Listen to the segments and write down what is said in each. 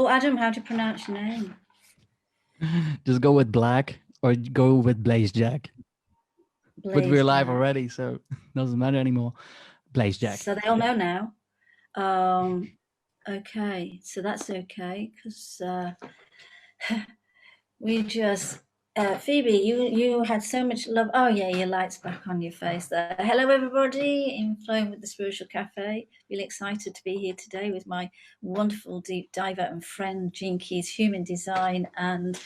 Oh, Adam, how do you pronounce your name? Just go with Black or go with Blazejack. But we're live Blazejack. already, so doesn't matter anymore. Blazejack. So they all know now. Okay, so that's okay, because we just Phoebe, you had so much love. Oh yeah, your light's back on your face there. Hello everybody, in Flowing with the Spiritual Cafe. Really excited to be here today with my wonderful deep diver and friend Gene Key's human design and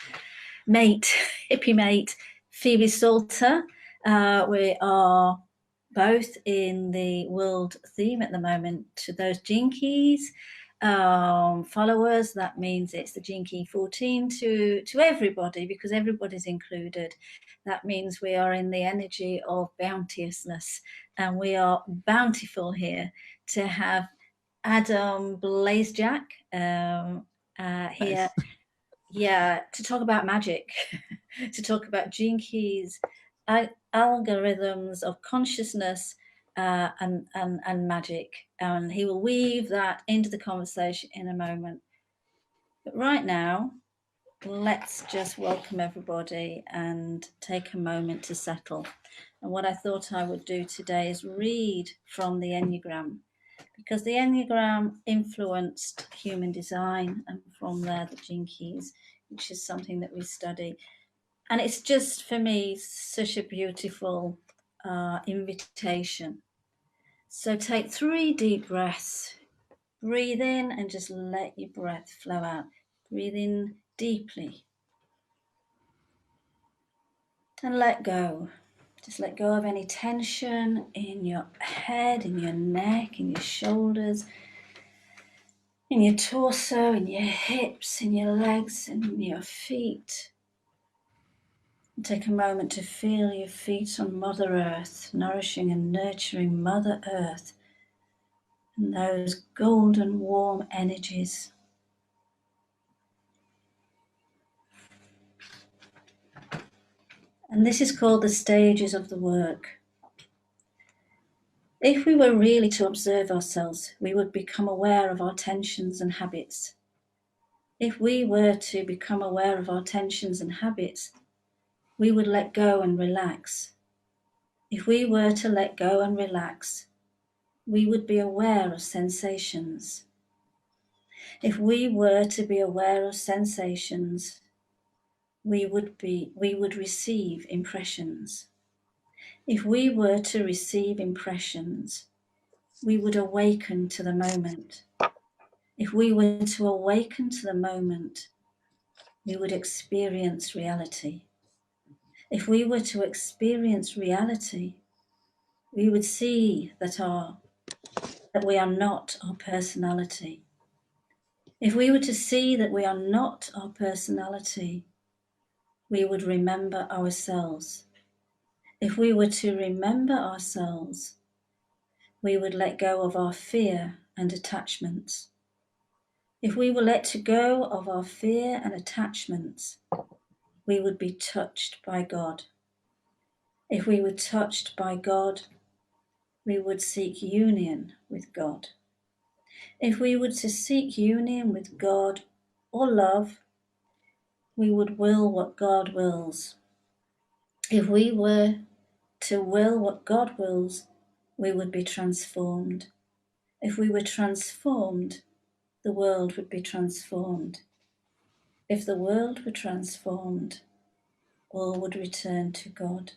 mate, hippie mate, Phoebe Salter. We are both in the world theme at the moment. To those Gene Keys followers, that means it's the Gene Key 14 to everybody, because everybody's included. That means we are in the energy of bounteousness, and we are bountiful here to have Adam Blazejack here. Nice. Yeah, to talk about magic, to talk about Gene Keys, algorithms of consciousness, and magic, and he will weave that into the conversation in a moment. But right now, let's just welcome everybody and take a moment to settle. And what I thought I would do today is read from the Enneagram, because the Enneagram influenced human design, and from there the Gene Keys, which is something that we study. And it's just, for me, such a beautiful invitation. So take 3 deep breaths. Breathe in and just let your breath flow out. Breathe in deeply. And let go. Just let go of any tension in your head, in your neck, in your shoulders, in your torso, in your hips, in your legs, and in your feet. And take a moment to feel your feet on Mother Earth, nourishing and nurturing Mother Earth, and those golden warm energies. And this is called the stages of the work. If we were really to observe ourselves, we would become aware of our tensions and habits. If we were to become aware of our tensions and habits, we would let go and relax. If we were to let go and relax, we would be aware of sensations. If we were to be aware of sensations, we would receive impressions. If we were to receive impressions, we would awaken to the moment. If we were to awaken to the moment, we would experience reality. If we were to experience reality, we would see that we are not our personality. If we were to see that we are not our personality, we would remember ourselves. If we were to remember ourselves, we would let go of our fear and attachments. If we were let to go of our fear and attachments, we would be touched by God. If we were touched by God, we would seek union with God. If we were to seek union with God or love, we would will what God wills. If we were to will what God wills, we would be transformed. If we were transformed, the world would be transformed. If the world were transformed, all would return to God.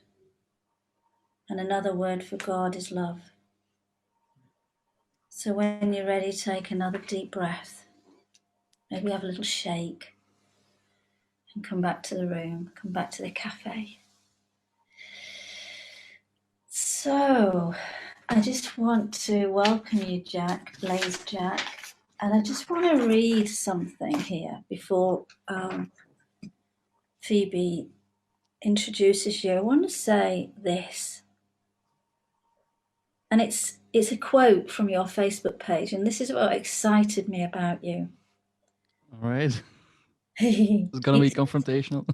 And another word for God is love. So when you're ready, take another deep breath. Maybe have a little shake and come back to the room, come back to the cafe. So I just want to welcome you, Blazejack, and I just want to read something here before Phoebe introduces you. I want to say this, and it's a quote from your Facebook page, and this is what excited me about you. All right. It's going to be confrontational.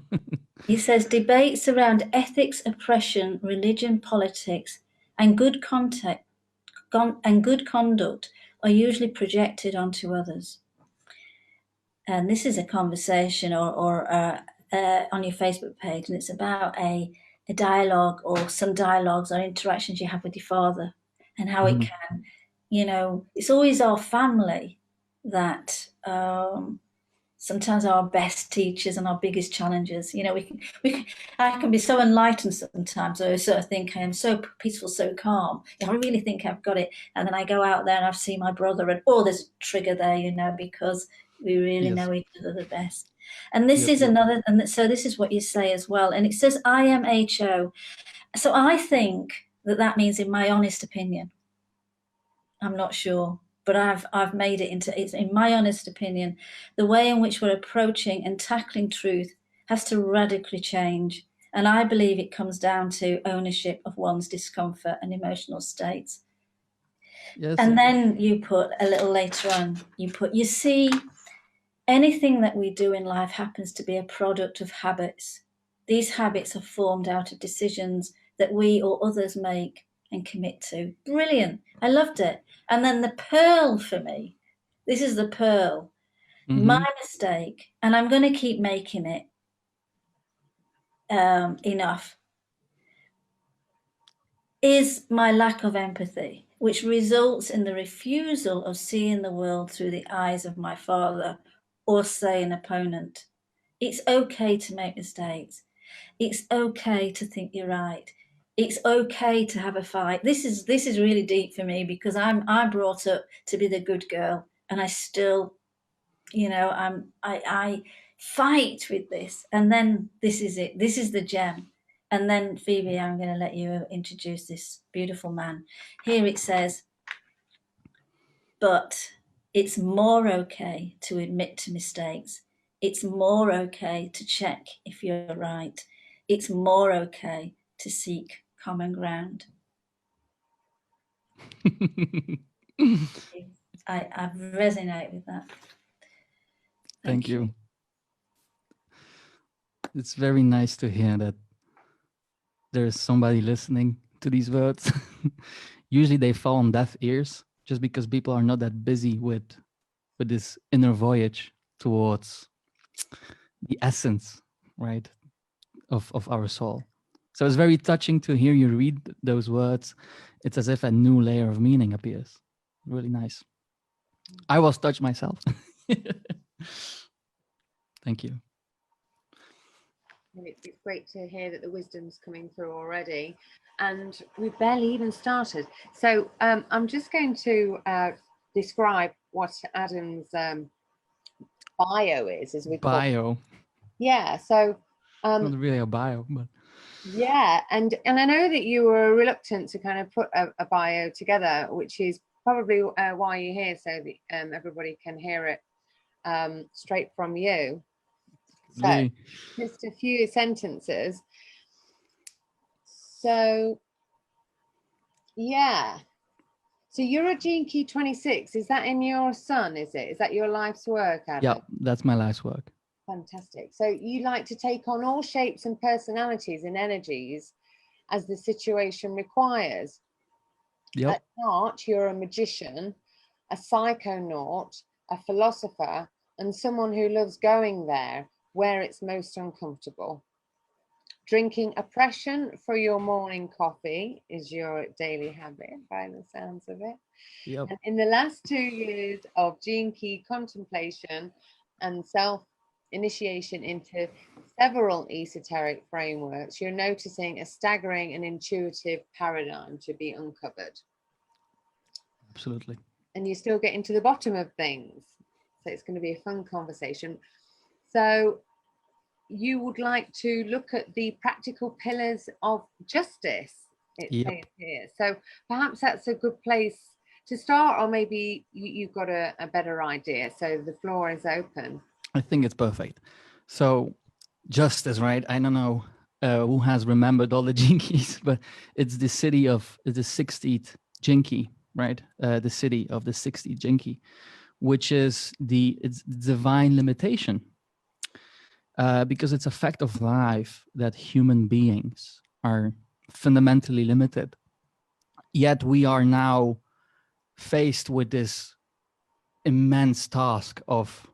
He says, debates around ethics, oppression, religion, politics, and good conduct are usually projected onto others. and this is a conversation or on your Facebook page, and it's about a dialogue or some dialogues or interactions you have with your father, and how it can, it's always our family that sometimes are our best teachers and our biggest challenges. I can be so enlightened sometimes. I sort of think I am so peaceful, so calm. I really think I've got it. And then I go out there and I see my brother and, there's a trigger there, because we really know each other the best. And this is another, and so this is what you say as well. And it says IMHO. So I think that means, in my honest opinion, I'm not sure, but I've made it into, it's in my honest opinion, the way in which we're approaching and tackling truth has to radically change. And I believe it comes down to ownership of one's discomfort and emotional states. Yes. And then you put a little later on, you see, anything that we do in life happens to be a product of habits. These habits are formed out of decisions that we or others make and commit to. Brilliant. I loved it. And then the pearl for me, this is the pearl, my mistake, and I'm going to keep making it enough, is my lack of empathy, which results in the refusal of seeing the world through the eyes of my father, or say an opponent. It's okay to make mistakes. It's okay to think you're right. It's okay to have a fight. This is really deep for me, because I'm brought up to be the good girl, and I still, I fight with this. And then this is it. This is the gem. And then, Phoebe, I'm going to let you introduce this beautiful man. Here it says, but it's more okay to admit to mistakes. It's more okay to check if you're right. It's more okay to seek common ground. I resonate with that. Thank you. It's very nice to hear that there's somebody listening to these words. Usually they fall on deaf ears just because people are not that busy with this inner voyage towards the essence, right, of our soul. So it's very touching to hear you read those words. It's as if a new layer of meaning appears. Really nice. I was touched myself. Thank you. It's great to hear that the wisdom's coming through already, and we've barely even started. So I'm just going to describe what Adam's bio is, as we call it. Yeah, so not really a bio, but yeah, and I know that you were reluctant to kind of put a bio together, which is probably why you're here, so that everybody can hear it straight from you. So just a few sentences. So yeah, so you're a Gene Key 26. Is that in your sun? Is that your life's work, Adam? Yeah, that's my life's work. Fantastic. So you like to take on all shapes and personalities and energies as the situation requires. Yep. At heart, you're a magician, a psychonaut, a philosopher, and someone who loves going there where it's most uncomfortable. Drinking oppression for your morning coffee is your daily habit, by the sounds of it. Yep. And in the last 2 years of Gene Key contemplation and self-initiation into several esoteric frameworks, you're noticing a staggering and intuitive paradigm to be uncovered. Absolutely. And you're still getting to the bottom of things. So it's going to be a fun conversation. So you would like to look at the practical pillars of justice, it says here. So perhaps that's a good place to start, or maybe you've got a better idea. So the floor is open. I think it's perfect. So justice, right? I don't know who has remembered all the Gene Keys, but it's the 60th Gene Key, right? The city of the 60th Gene Key, which is it's divine limitation. Because it's a fact of life that human beings are fundamentally limited. Yet we are now faced with this immense task of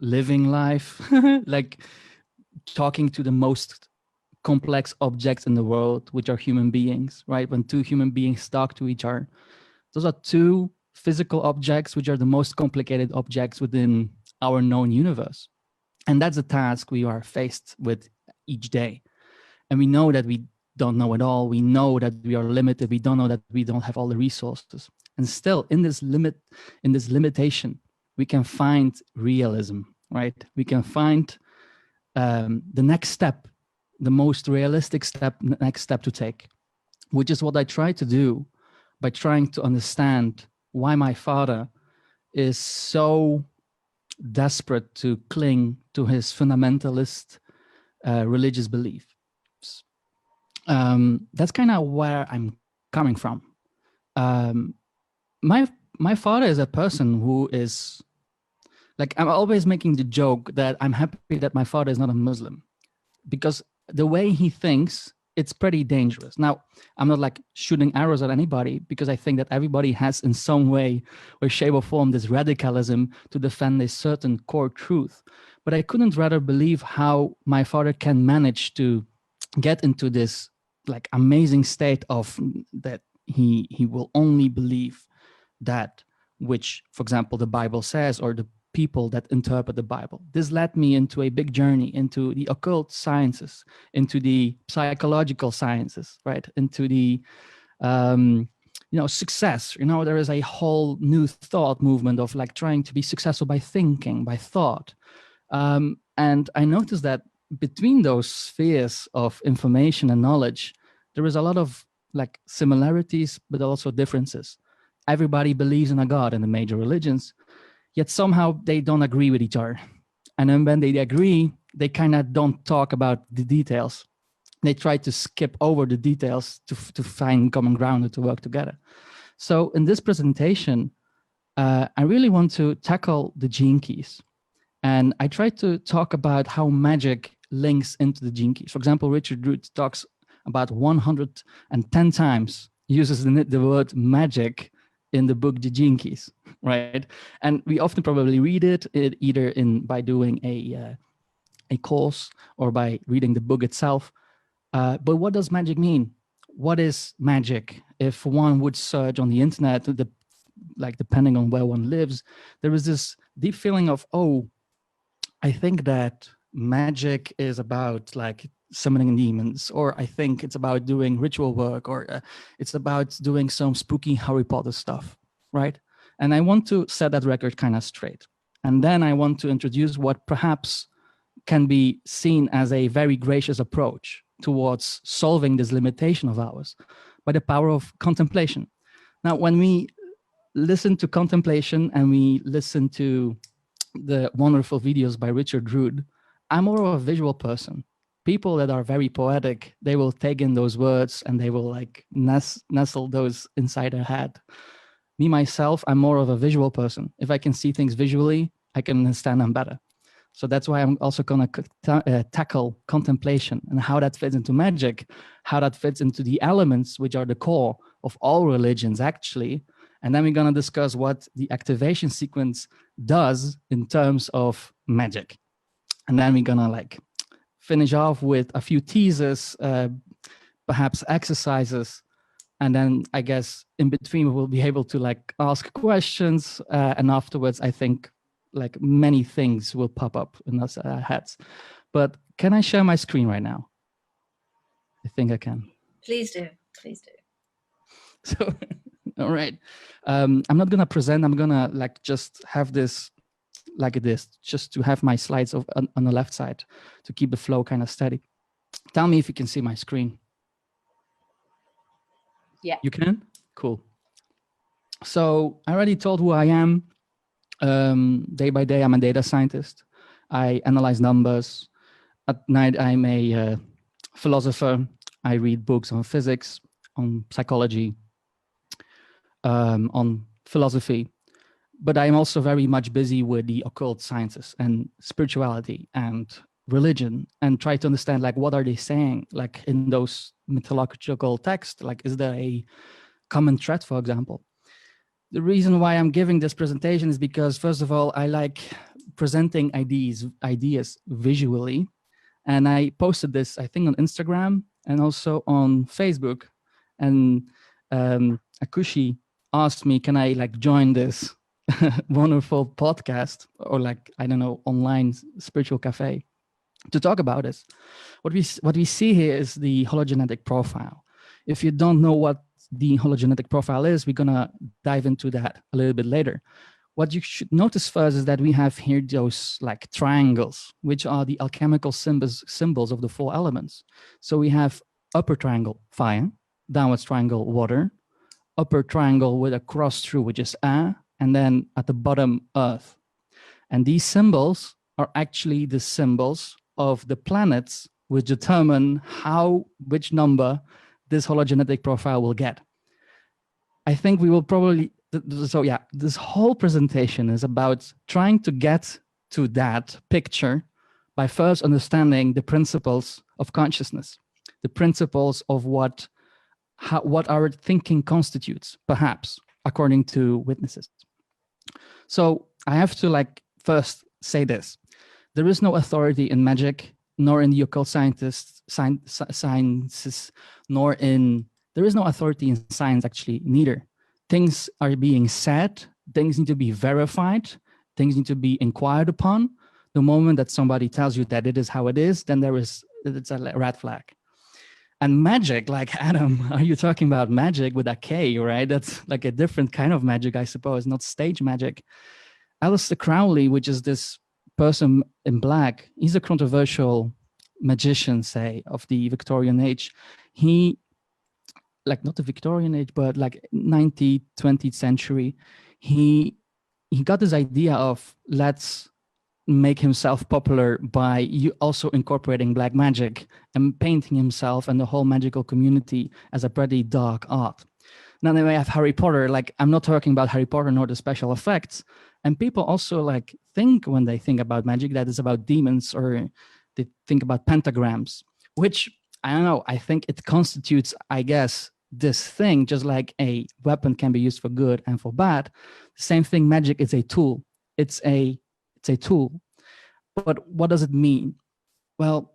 living life, like talking to the most complex objects in the world, which are human beings, right? When two human beings talk to each other, those are two physical objects, which are the most complicated objects within our known universe. And that's a task we are faced with each day. And we know that we don't know it all. We know that we are limited. We don't know that we don't have all the resources. And still, in this limitation, we can find realism, right? We can find the next step, the most realistic step, next step to take, which is what I try to do by trying to understand why my father is so desperate to cling to his fundamentalist religious beliefs. That's kind of where I'm coming from. My father is a person who is, like, I'm always making the joke that I'm happy that my father is not a Muslim, because the way he thinks, it's pretty dangerous. Now, I'm not like shooting arrows at anybody, because I think that everybody has in some way or shape or form this radicalism to defend a certain core truth. But I couldn't rather believe how my father can manage to get into this like amazing state of that he will only believe that which, for example, the Bible says, or the people that interpret the Bible. This led me into a big journey into the occult sciences, into the psychological sciences, right? Into the, success. There is a whole new thought movement of like trying to be successful by thinking, by thought. And I noticed that between those spheres of information and knowledge, there is a lot of like similarities, but also differences. Everybody believes in a God in the major religions, yet somehow they don't agree with each other. And then when they agree, they kind of don't talk about the details. They try to skip over the details to find common ground and to work together. So in this presentation, I really want to tackle the gene keys. And I try to talk about how magic links into the gene keys. For example, Richard Root talks about 110 times, uses the word magic in the book, The Gene Keys, right? And we often probably read it either by doing a course or by reading the book itself. But what does magic mean? What is magic? If one would search on the internet, depending on where one lives, there is this deep feeling of, oh, I think that magic is about like summoning demons, or I think it's about doing ritual work, or it's about doing some spooky Harry Potter stuff, right? And I want to set that record kind of straight. And then I want to introduce what perhaps can be seen as a very gracious approach towards solving this limitation of ours by the power of contemplation. Now, when we listen to contemplation and we listen to the wonderful videos by Richard Root, I'm more of a visual person. People that are very poetic, they will take in those words and they will like nestle those inside their head. Me, myself, I'm more of a visual person. If I can see things visually, I can understand them better. So that's why I'm also going to tackle contemplation and how that fits into magic, how that fits into the elements which are the core of all religions, actually. And then we're going to discuss what the activation sequence does in terms of magic. And then we're going to like finish off with a few teasers, perhaps exercises. And then I guess in between we will be able to like ask questions. And afterwards, I think like many things will pop up in our heads. But can I share my screen right now? I think I can. Please do. Please do. So, all right. I'm not going to present. I'm going to like just have this like this, just to have my slides on the left side to keep the flow kind of steady. Tell me if you can see my screen. Yeah. You can? Cool. So I already told who I am. Day by day, I'm a data scientist. I analyze numbers. At night, I'm a philosopher. I read books on physics, on psychology, on philosophy. But I'm also very much busy with the occult sciences and spirituality and religion, and try to understand like what are they saying like in those mythological texts. Like, is there a common thread, for example? The reason why I'm giving this presentation is because, first of all, I like presenting ideas visually. And I posted this, I think, on Instagram and also on Facebook. And Akushi asked me, can I like join this wonderful podcast or like, I don't know, online spiritual cafe to talk about this. What we see here is the hologenetic profile. If you don't know what the hologenetic profile is, we're gonna dive into that a little bit later. What you should notice first is that we have here those like triangles, which are the alchemical symbols of the 4 elements. So we have upper triangle, fire, downward triangle, water, upper triangle with a cross through, which is air, and then at the bottom, earth. And these symbols are actually the symbols of the planets which determine which number this hologenetic profile will get. I think we will probably, so yeah, this whole presentation is about trying to get to that picture by first understanding the principles of consciousness, the principles of what our thinking constitutes, perhaps, according to witnesses. So I have to like first say this. There is no authority in magic, nor in the occult sciences, nor in, there is no authority in science actually, neither. Things are being said, things need to be verified, things need to be inquired upon. The moment that somebody tells you that it is how it is, then it's a red flag. And magic, like Adam, are you talking about magic with a K, right? That's like a different kind of magic, I suppose, not stage magic. Aleister Crowley, which is this person in black, he's a controversial magician, say, of the Victorian age. He, like not the Victorian age, but like 19th, 20th century, he got this idea of let's make himself popular by also incorporating black magic and painting himself and the whole magical community as a pretty dark art. Now then we have Harry Potter, like I'm not talking about Harry Potter nor the special effects. And people also like think when they think about magic that it's about demons, or they think about pentagrams, which I don't know, I think it constitutes, I guess, this thing, just like a weapon can be used for good and for bad. Same thing, magic is a tool. It's a tool. But what does it mean? Well,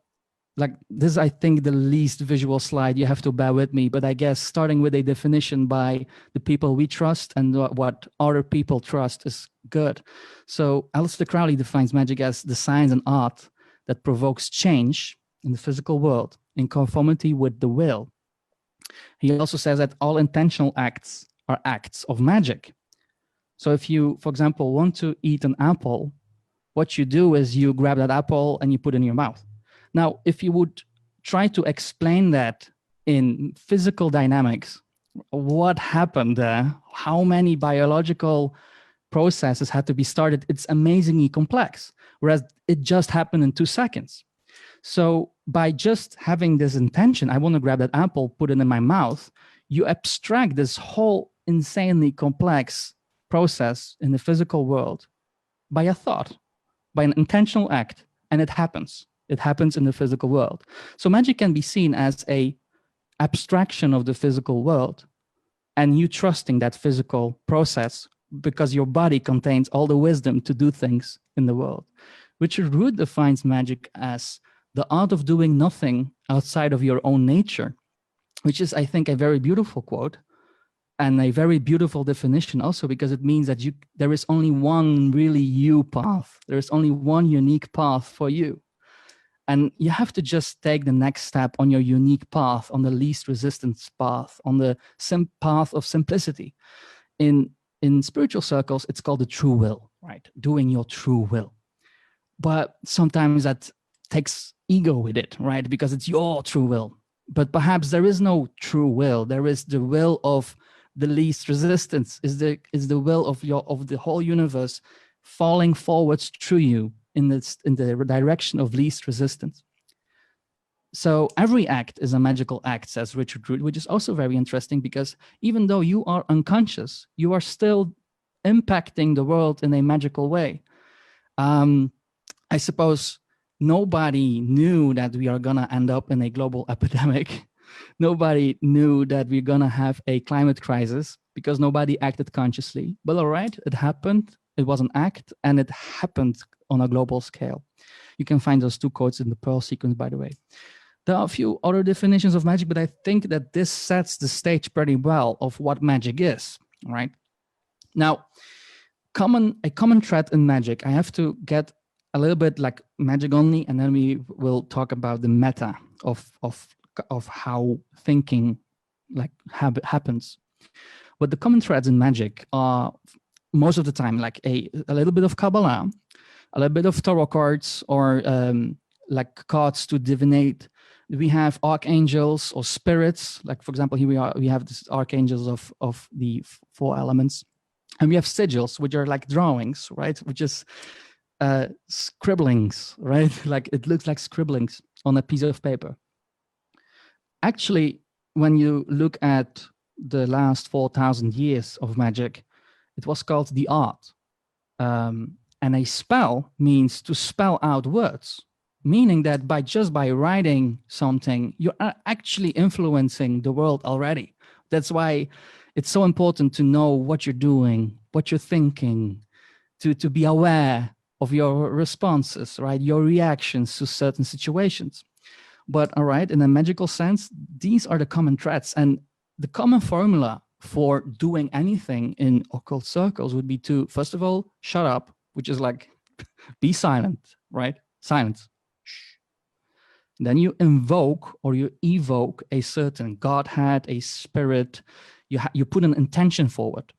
like this is, I think, the least visual slide. You have to bear with me, but I guess starting with a definition by the people we trust and what other people trust is good. So Aleister Crowley defines magic as the science and art that provokes change in the physical world in conformity with the will. He also says that all intentional acts are acts of magic. So if you, for example, want to eat an apple, what you do is you grab that apple and you put it in your mouth. Now, if you would try to explain that in physical dynamics, what happened there, how many biological processes had to be started, it's amazingly complex, whereas it just happened in 2 seconds. So by just having this intention, I want to grab that apple, put it in my mouth, you abstract this whole insanely complex process in the physical world by a thought, by an intentional act, and it happens. It happens in the physical world. So magic can be seen as a abstraction of the physical world and you trusting that physical process because your body contains all the wisdom to do things in the world. Richard Root defines magic as the art of doing nothing outside of your own nature, which is, I think, a very beautiful quote and a very beautiful definition also, because it means that there is only one really you path. There is only one unique path for you. And you have to just take the next step on your unique path, on the least resistance path, on the path of simplicity. In spiritual circles, it's called the true will, right? Doing your true will. But sometimes that takes ego with it, right? Because it's your true will. But perhaps there is no true will. There is the will of the least resistance, is the will of the whole universe falling forwards through you in the direction of least resistance. So every act is a magical act, says Richard Root, which is also very interesting because even though you are unconscious, you are still impacting the world in a magical way. I suppose nobody knew that we are gonna end up in a global epidemic. Nobody knew that we're gonna have a climate crisis because nobody acted consciously. But all right, it happened. It was an act and it happened on a global scale. You can find those 2 quotes in the Pearl sequence, by the way. There are a few other definitions of magic, but I think that this sets the stage pretty well of what magic is, right? Now, a common thread in magic, I have to get a little bit like magic only, and then we will talk about the meta of how thinking like happens. But the common threads in magic are most of the time like a little bit of Kabbalah, a little bit of tarot cards, or like cards to divinate. We have archangels or spirits, like for example, here we have this archangels of the 4 elements, and we have sigils, which are like drawings, right? Which is scribblings, right? Like it looks like scribblings on a piece of paper. Actually, when you look at the last 4,000 years of magic, it was called the art. And a spell means to spell out words, meaning that by writing something, you're actually influencing the world already. That's why it's so important to know what you're doing, what you're thinking, to be aware of your responses, right? Your reactions to certain situations. But all right, in a magical sense, these are the common threads. And the common formula for doing anything in occult circles would be to, first of all, shut up, which is like, be silent, right? Silence. Shh. Then you invoke or you evoke a certain godhead, a spirit. You put an intention forward,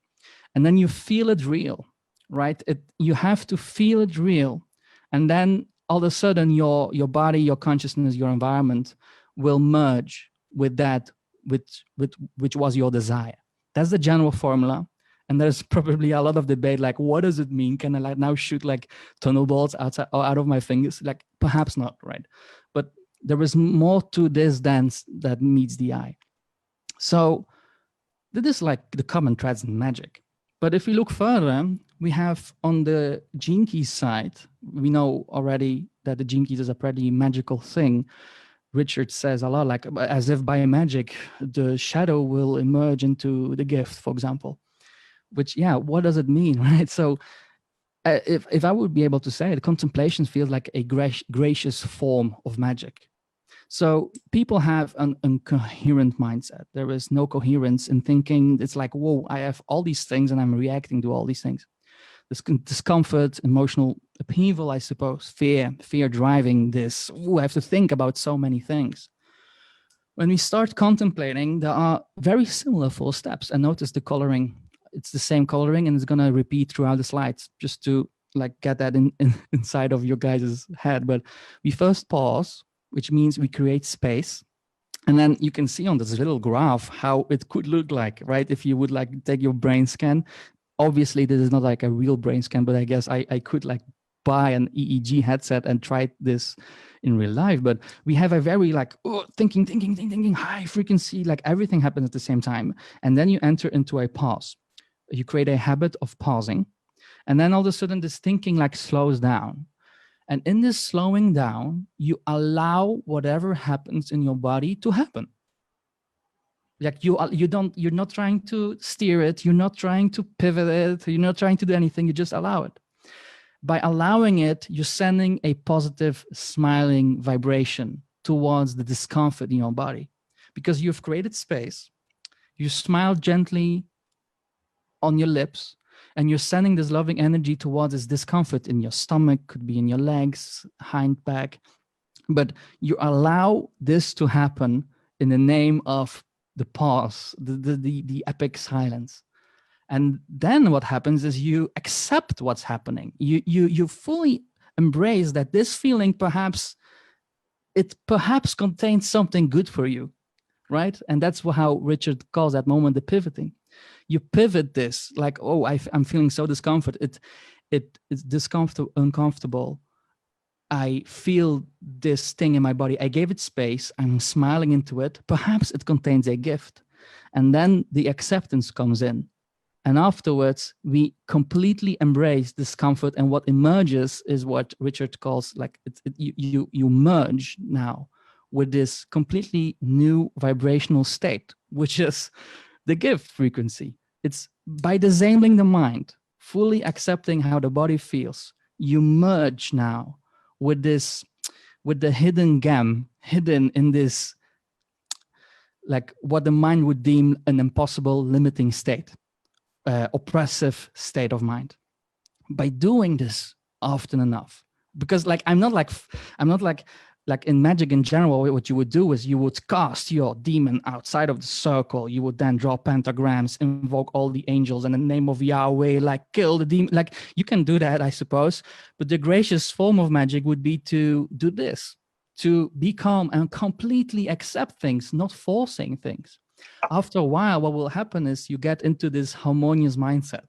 and then you feel it real, right? You have to feel it real. And then all of a sudden your body, your consciousness, your environment will merge with that, which was your desire. That's the general formula. And there's probably a lot of debate, like, what does it mean? Can I like now shoot like tunnel bolts outside or out of my fingers? Like, perhaps not, right? But there is more to this dance that meets the eye. So this is like the common threads in magic. But if we look further, we have on the gene keys side, we know already that the gene keys is a pretty magical thing. Richard says a lot, like as if by magic, the shadow will emerge into the gift, for example. Which, yeah, what does it mean, right? So if I would be able to say it, contemplation feels like a gracious form of magic. So people have an incoherent mindset. There is no coherence in thinking. It's like, whoa, I have all these things and I'm reacting to all these things. This discomfort, emotional upheaval, I suppose, fear driving this. Ooh, I have to think about so many things. When we start contemplating, there are very similar 4 steps. And notice the coloring. It's the same coloring, and it's going to repeat throughout the slides just to like get that inside of your guys' head. But we first pause, which means we create space. And then you can see on this little graph how it could look like, right? If you would like take your brain scan. Obviously, this is not like a real brain scan, but I guess I could like buy an EEG headset and try this in real life. But we have a very like thinking, high frequency, like everything happens at the same time. And then you enter into a pause. You create a habit of pausing. And then all of a sudden this thinking like slows down. And in this slowing down, you allow whatever happens in your body to happen. Like you're not trying to steer it. You're not trying to pivot it. You're not trying to do anything. You just allow it. By allowing it, you're sending a positive, smiling vibration towards the discomfort in your body, because you've created space. You smile gently on your lips, and you're sending this loving energy towards this discomfort in your stomach, could be in your legs, hind back. But you allow this to happen in the name of the pause, the epic silence. And then what happens is you accept what's happening. You fully embrace that this feeling perhaps contains something good for you, right? And that's how Richard calls that moment the pivoting. You pivot this, like, oh, I'm feeling so discomfort. It's discomfortable, uncomfortable. I feel this thing in my body. I gave it space. I'm smiling into it. Perhaps it contains a gift. And then the acceptance comes in. And afterwards, we completely embrace discomfort. And what emerges is what Richard calls like, you merge now with this completely new vibrational state, which is the gift frequency. It's by disabling the mind, fully accepting how the body feels, you merge now with this, with the hidden gem, hidden in this, like what the mind would deem an impossible limiting state, oppressive state of mind. By doing this often enough, because like I'm not like in Magick in general, what you would do is you would cast your demon outside of the circle. You would then draw pentagrams, invoke all the angels in the name of Yahweh, like kill the demon. Like you can do that, I suppose. But the gracious form of Magick would be to do this, to be calm and completely accept things, not forcing things. After a while, what will happen is you get into this harmonious mindset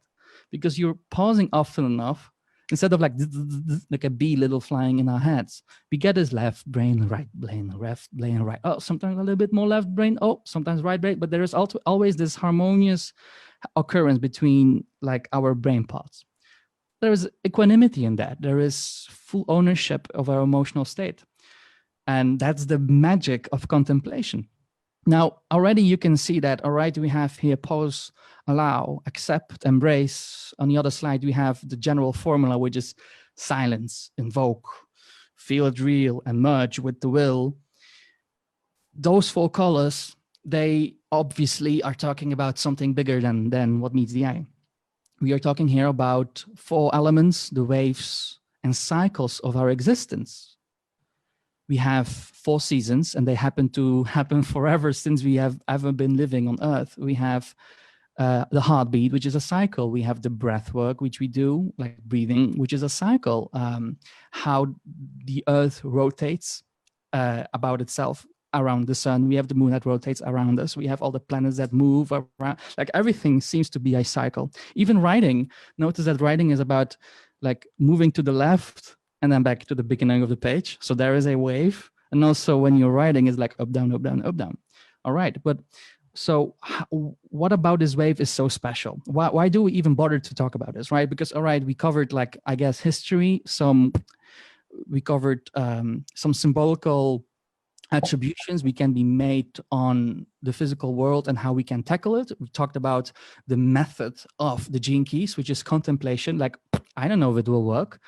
because you're pausing often enough. Instead of like a bee little flying in our heads, we get this left brain, right brain, left brain, right. Oh, sometimes a little bit more left brain. Oh, sometimes right brain. But there is also always this harmonious occurrence between like our brain parts. There is equanimity in that. There is full ownership of our emotional state. And that's the magic of contemplation. Now, already you can see that, all right, we have here pause, allow, accept, embrace. On the other slide, we have the general formula, which is silence, invoke, feel it real, and merge with the will. Those 4 colors, they obviously are talking about something bigger than what meets the eye. We are talking here about 4 elements, the waves and cycles of our existence. We have 4 seasons, and they happen to happen forever since we have ever been living on Earth. We have the heartbeat, which is a cycle. We have the breath work, which we do, like breathing, which is a cycle. How the Earth rotates about itself around the sun. We have the moon that rotates around us. We have all the planets that move around. Like everything seems to be a cycle. Even writing, notice that writing is about like moving to the left and then back to the beginning of the page. So there is a wave. And also when you're writing, it's like up, down, up, down, up, down. All right. But so what about this wave is so special? Why do we even bother to talk about this, right? Because, all right, we covered like, I guess, history. We covered some symbolical attributions we can be made on the physical world and how we can tackle it. We talked about the method of the gene keys, which is contemplation. Like, I don't know if it will work.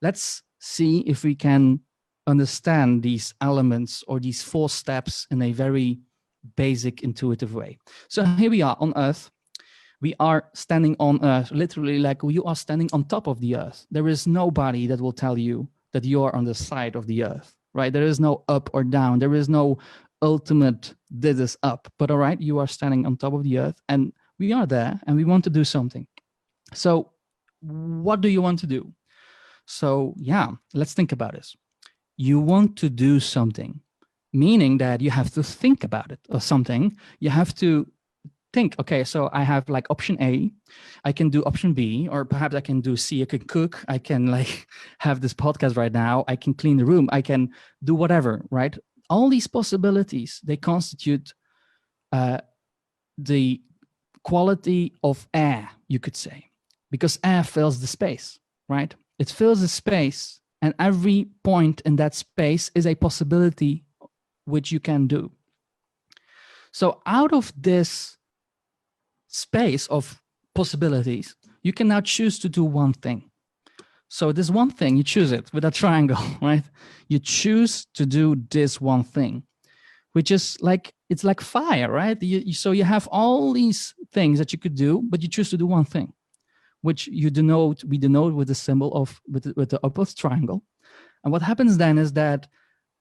Let's see if we can understand these elements or these 4 steps in a very basic, intuitive way. So here we are on Earth. We are standing on Earth, literally like you are standing on top of the Earth. There is nobody that will tell you that you are on the side of the Earth, right? There is no up or down. There is no ultimate, this is up. But all right, you are standing on top of the Earth and we are there and we want to do something. So what do you want to do? So yeah, let's think about this. You want to do something, meaning that you have to think about it or something. You have to think, okay, so I have like option A, I can do option B, or perhaps I can do C, I can cook, I can like have this podcast right now, I can clean the room, I can do whatever, right? All these possibilities, they constitute the quality of air, you could say, because air fills the space, right? It fills the space, and every point in that space is a possibility which you can do. So out of this space of possibilities, you can now choose to do one thing. So this one thing, you choose it with a triangle, right? You choose to do this one thing, which is like, it's like fire, right? So you have all these things that you could do, but you choose to do one thing, which we denote with the symbol of, with the upward triangle. And what happens then is that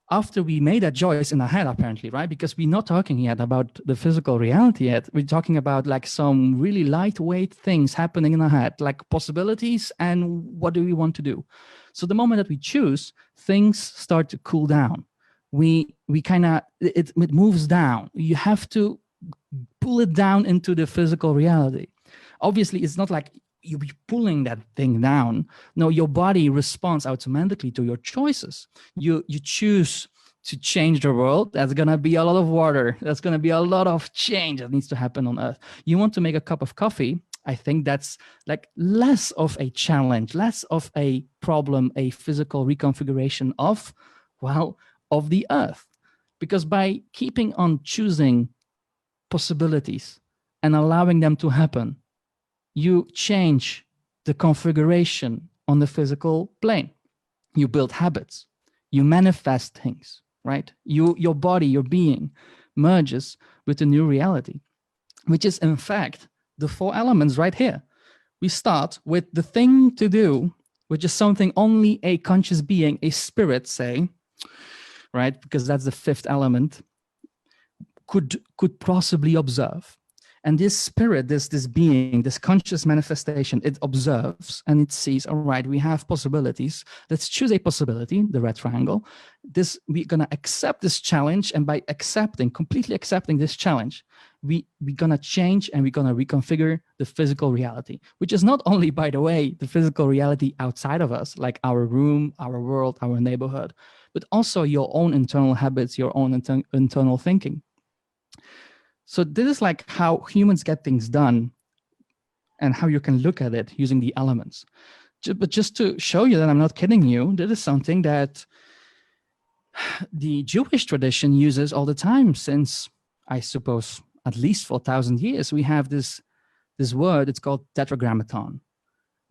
after we made that choice in our head, apparently, right? Because we're not talking yet about the physical reality yet. We're talking about like some really lightweight things happening in our head, like possibilities and what do we want to do? So the moment that we choose, things start to cool down. We kind of, it moves down. You have to pull it down into the physical reality. Obviously, it's not like you'll be pulling that thing down. No, your body responds automatically to your choices. You choose to change the world. That's going to be a lot of water. That's going to be a lot of change that needs to happen on Earth. You want to make a cup of coffee. I think that's like less of a challenge, less of a problem, a physical reconfiguration of, well, of the Earth. Because by keeping on choosing possibilities and allowing them to happen, you change the configuration on the physical plane. You build habits, you manifest things, right? Your body, your being merges with the new reality, which is in fact the 4 elements right here. We start with the thing to do, which is something only a conscious being, a spirit, say, right? Because that's the 5th element, could possibly observe. And this spirit, this being, this conscious manifestation, it observes and it sees, all right, we have possibilities. Let's choose a possibility, the red triangle. We're gonna accept this challenge, and by completely accepting this challenge, we're gonna change and we're gonna reconfigure the physical reality, which is not only, by the way, the physical reality outside of us, like our room, our world, our neighborhood, but also your own internal habits, your own internal thinking. So this is like how humans get things done and how you can look at it using the elements. But just to show you that I'm not kidding you, this is something that the Jewish tradition uses all the time since, I suppose, at least 4,000 years. We have this word, it's called Tetragrammaton,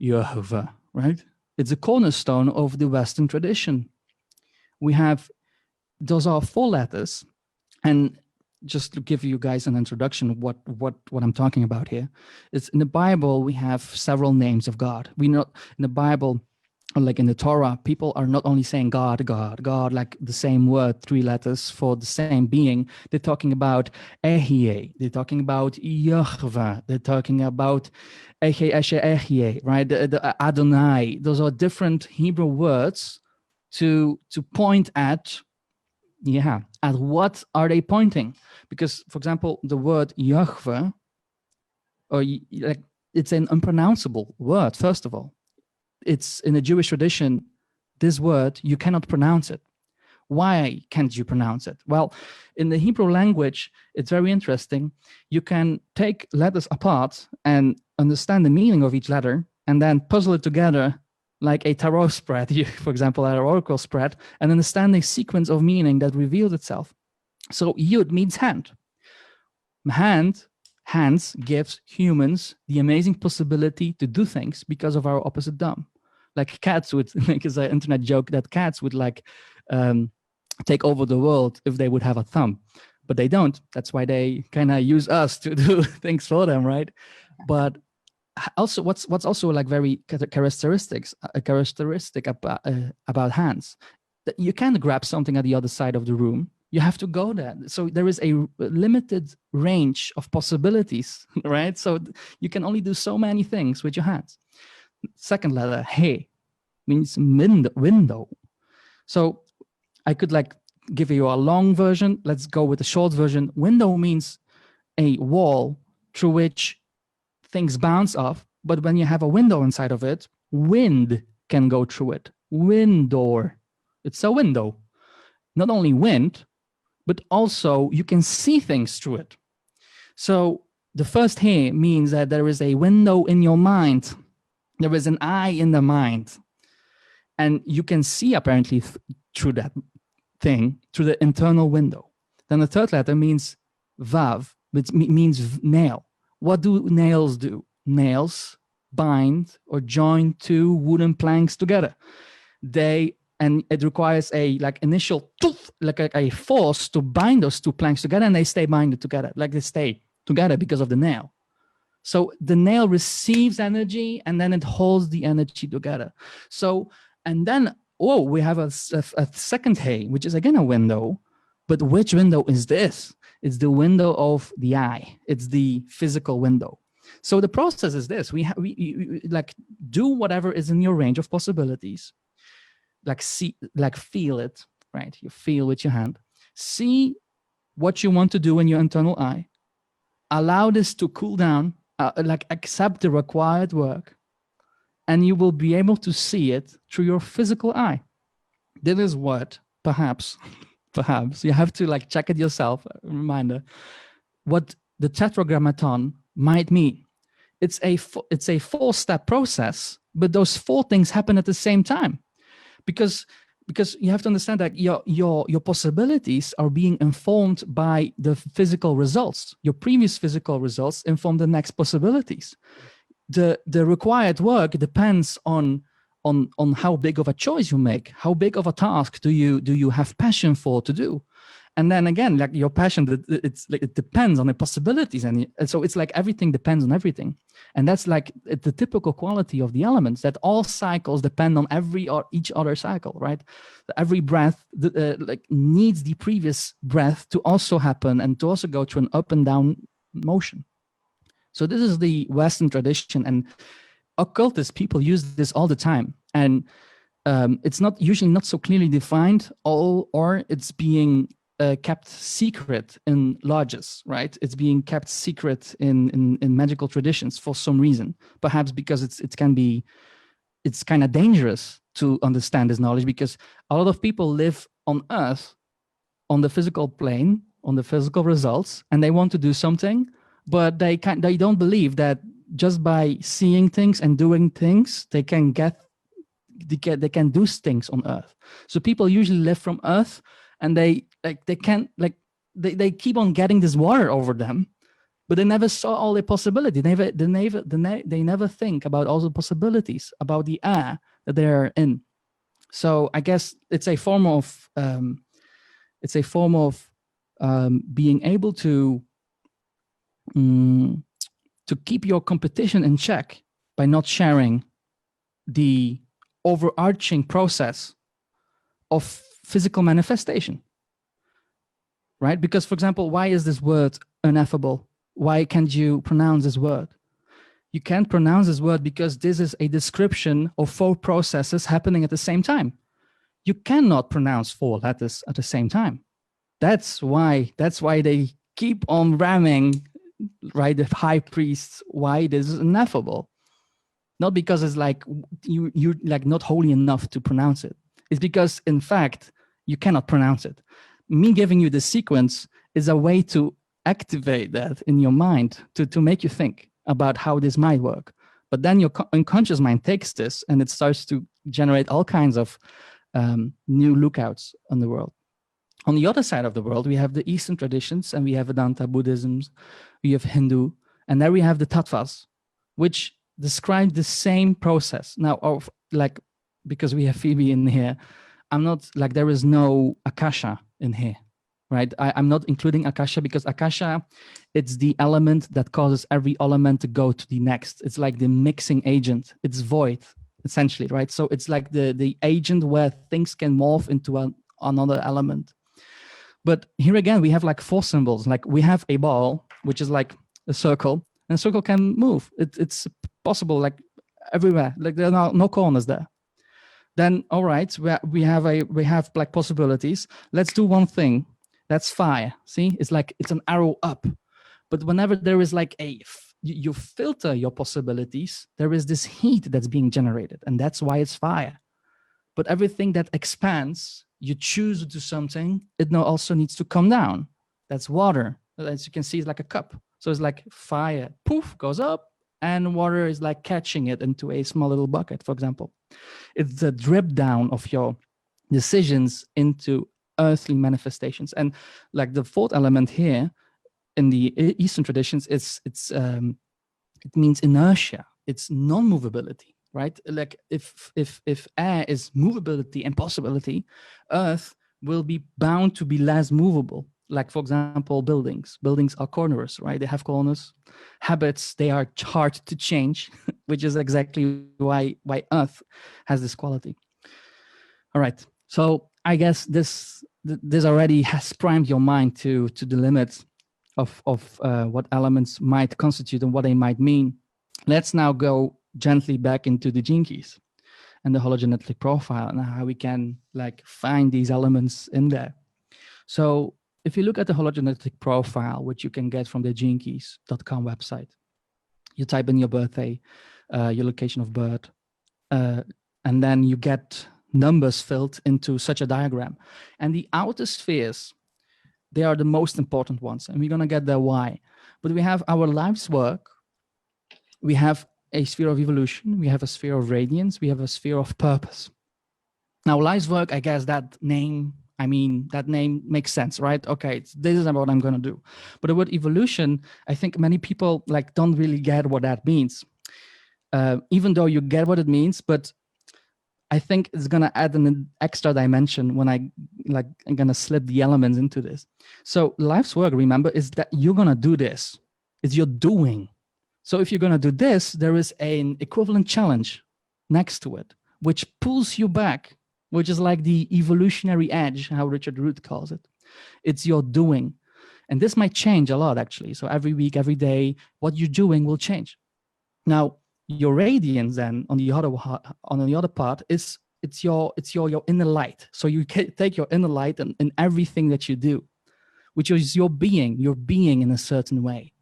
Yehova, right? It's a cornerstone of the Western tradition. Those are 4 letters, and just to give you guys an introduction, what I'm talking about here, it's in the Bible, we have several names of God. In the Bible, or like in the Torah, people are not only saying God, God, God, like the same word, 3 letters for the same being. They're talking about Ehyeh, they're talking about Yahweh, they're talking about Ehyeh, right? The Adonai. Those are different Hebrew words to point at what are they pointing? Because, for example, the word Yahweh, it's an unpronounceable word, first of all. It's in the Jewish tradition, this word, you cannot pronounce it. Why can't you pronounce it? Well, in the Hebrew language, it's very interesting. You can take letters apart and understand the meaning of each letter and then puzzle it together like a tarot spread, for example, an oracle spread, and understand the sequence of meaning that reveals itself. So Yud means hand. Hands gives humans the amazing possibility to do things because of our opposite thumb. Like cats would, like it's an internet joke that cats would take over the world if they would have a thumb, but they don't. That's why they kind of use us to do things for them, right? But also, what's also like very characteristic about hands, that you can't grab something at the other side of the room. You have to go there. So there is a limited range of possibilities, right? So you can only do so many things with your hands. Second letter, He, means window. So I could like give you a long version. Let's go with the short version. Window means a wall through which things bounce off, but when you have a window inside of it, wind can go through it. Window. It's a window. Not only wind, but also you can see things through it. So the first here means that there is a window in your mind. There is an eye in the mind. And you can see apparently through that thing, through the internal window. Then the third letter means Vav, which means nail. What do nails do? Nails bind or join 2 wooden planks together. And it requires a initial a force to bind those 2 planks together, and they stay binded together, like they stay together because of the nail. So the nail receives energy and then it holds the energy together. So, and then, we have a second hay, which is again a window, but which window is this? It's the window of the eye. It's the physical window. So the process is this: we do whatever is in your range of possibilities. Feel it, right? You feel with your hand. See what you want to do in your internal eye. Allow this to cool down. Accept the required work, and you will be able to see it through your physical eye. This is what perhaps you have to check it yourself. A reminder, what the Tetragrammaton might mean. It's a 4-step process, but those 4 things happen at the same time, because you have to understand that your possibilities are being informed by the physical results. Your previous physical results inform the next possibilities. The required work depends on on how big of a choice you make, how big of a task do you have passion for to do. And then again, like your passion, it's like it depends on the possibilities, and so it's like everything depends on everything, and that's like the typical quality of the elements, that all cycles depend on each other cycle, right? Every breath like needs the previous breath to also happen and to also go through an up and down motion. So this is the Western tradition, and occultist people use this all the time, and it's not usually not so clearly defined, or it's being kept secret in lodges, right? It's being kept secret in magical traditions for some reason, perhaps because it's kind of dangerous to understand this knowledge, because a lot of people live on Earth, on the physical plane, on the physical results, and they want to do something, but they don't believe that just by seeing things and doing things, they can do things on Earth. So people usually live from Earth, and they keep on getting this water over them, but they never saw all the possibility. They never think about all the possibilities about the air that they are in. So I guess it's a form of being able to keep your competition in check by not sharing the overarching process of physical manifestation, right? Because, for example, why is this word ineffable? Why can't you pronounce this word? You can't pronounce this word because this is a description of 4 processes happening at the same time. You cannot pronounce 4 letters at the same time. That's why they keep on ramming, right, the high priests, why this is ineffable. Not because it's like you're like not holy enough to pronounce it. It's because, in fact, you cannot pronounce it. Me giving you the sequence is a way to activate that in your mind, to make you think about how this might work. But then your unconscious mind takes this and it starts to generate all kinds of new lookouts on the world. On the other side of the world, we have the Eastern traditions, and we have Vedanta, Buddhism, we have Hindu, and there we have the Tattvas, which describe the same process. Now, because we have Phoebe in here, I'm not like, there is no Akasha in here, right? I'm not including Akasha because Akasha, it's the element that causes every element to go to the next. It's like the mixing agent. It's void, essentially, right? So it's like the agent where things can morph into another element. But here again, we have like 4 symbols. Like we have a ball, which is like a circle, and a circle can move. It's possible like everywhere. Like there are no corners there. Then, all right, we have like possibilities. Let's do one thing. That's fire. See, it's like it's an arrow up. But whenever there is like you filter your possibilities, there is this heat that's being generated, and that's why it's fire. But everything that expands, you choose to do something, it now also needs to come down. That's water. As you can see, it's like a cup. So it's like fire, poof, goes up, and water is like catching it into a small little bucket, for example. It's the drip down of your decisions into earthly manifestations. And like the 4th element here in the Eastern traditions, it means inertia. It's non-movability, right? Like if air is movability and possibility, earth will be bound to be less movable. Like, for example, buildings. Buildings are corners, right? They have corners. Habits, they are hard to change, which is exactly why Earth has this quality. All right. So I guess this already has primed your mind to the limits of what elements might constitute and what they might mean. Let's now go gently back into the gene keys and the hologenetic profile and how we can like find these elements in there. So if you look at the hologenetic profile, which you can get from the genekeys.com website, you type in your birthday, your location of birth, and then you get numbers filled into such a diagram. And the outer spheres, they are the most important ones, and we're going to get there why. But we have our life's work, we have a sphere of evolution, we have a sphere of radiance, we have a sphere of purpose. Now, life's work, I guess that name makes sense, right? Okay, this is what I'm going to do. But the word evolution, I think many people like don't really get what that means. Even though you get what it means, but I think it's gonna add an extra dimension when I'm gonna slip the elements into this. So life's work, remember, is that you're gonna do this. It's your doing. So if you're gonna do this, there is an equivalent challenge next to it, which pulls you back, which is like the evolutionary edge, how Richard Root calls it. It's your doing. And this might change a lot, actually. So every week, every day, what you're doing will change. Now, your radiance then on the other part is it's your inner light. So you take your inner light in everything that you do, which is your being in a certain way.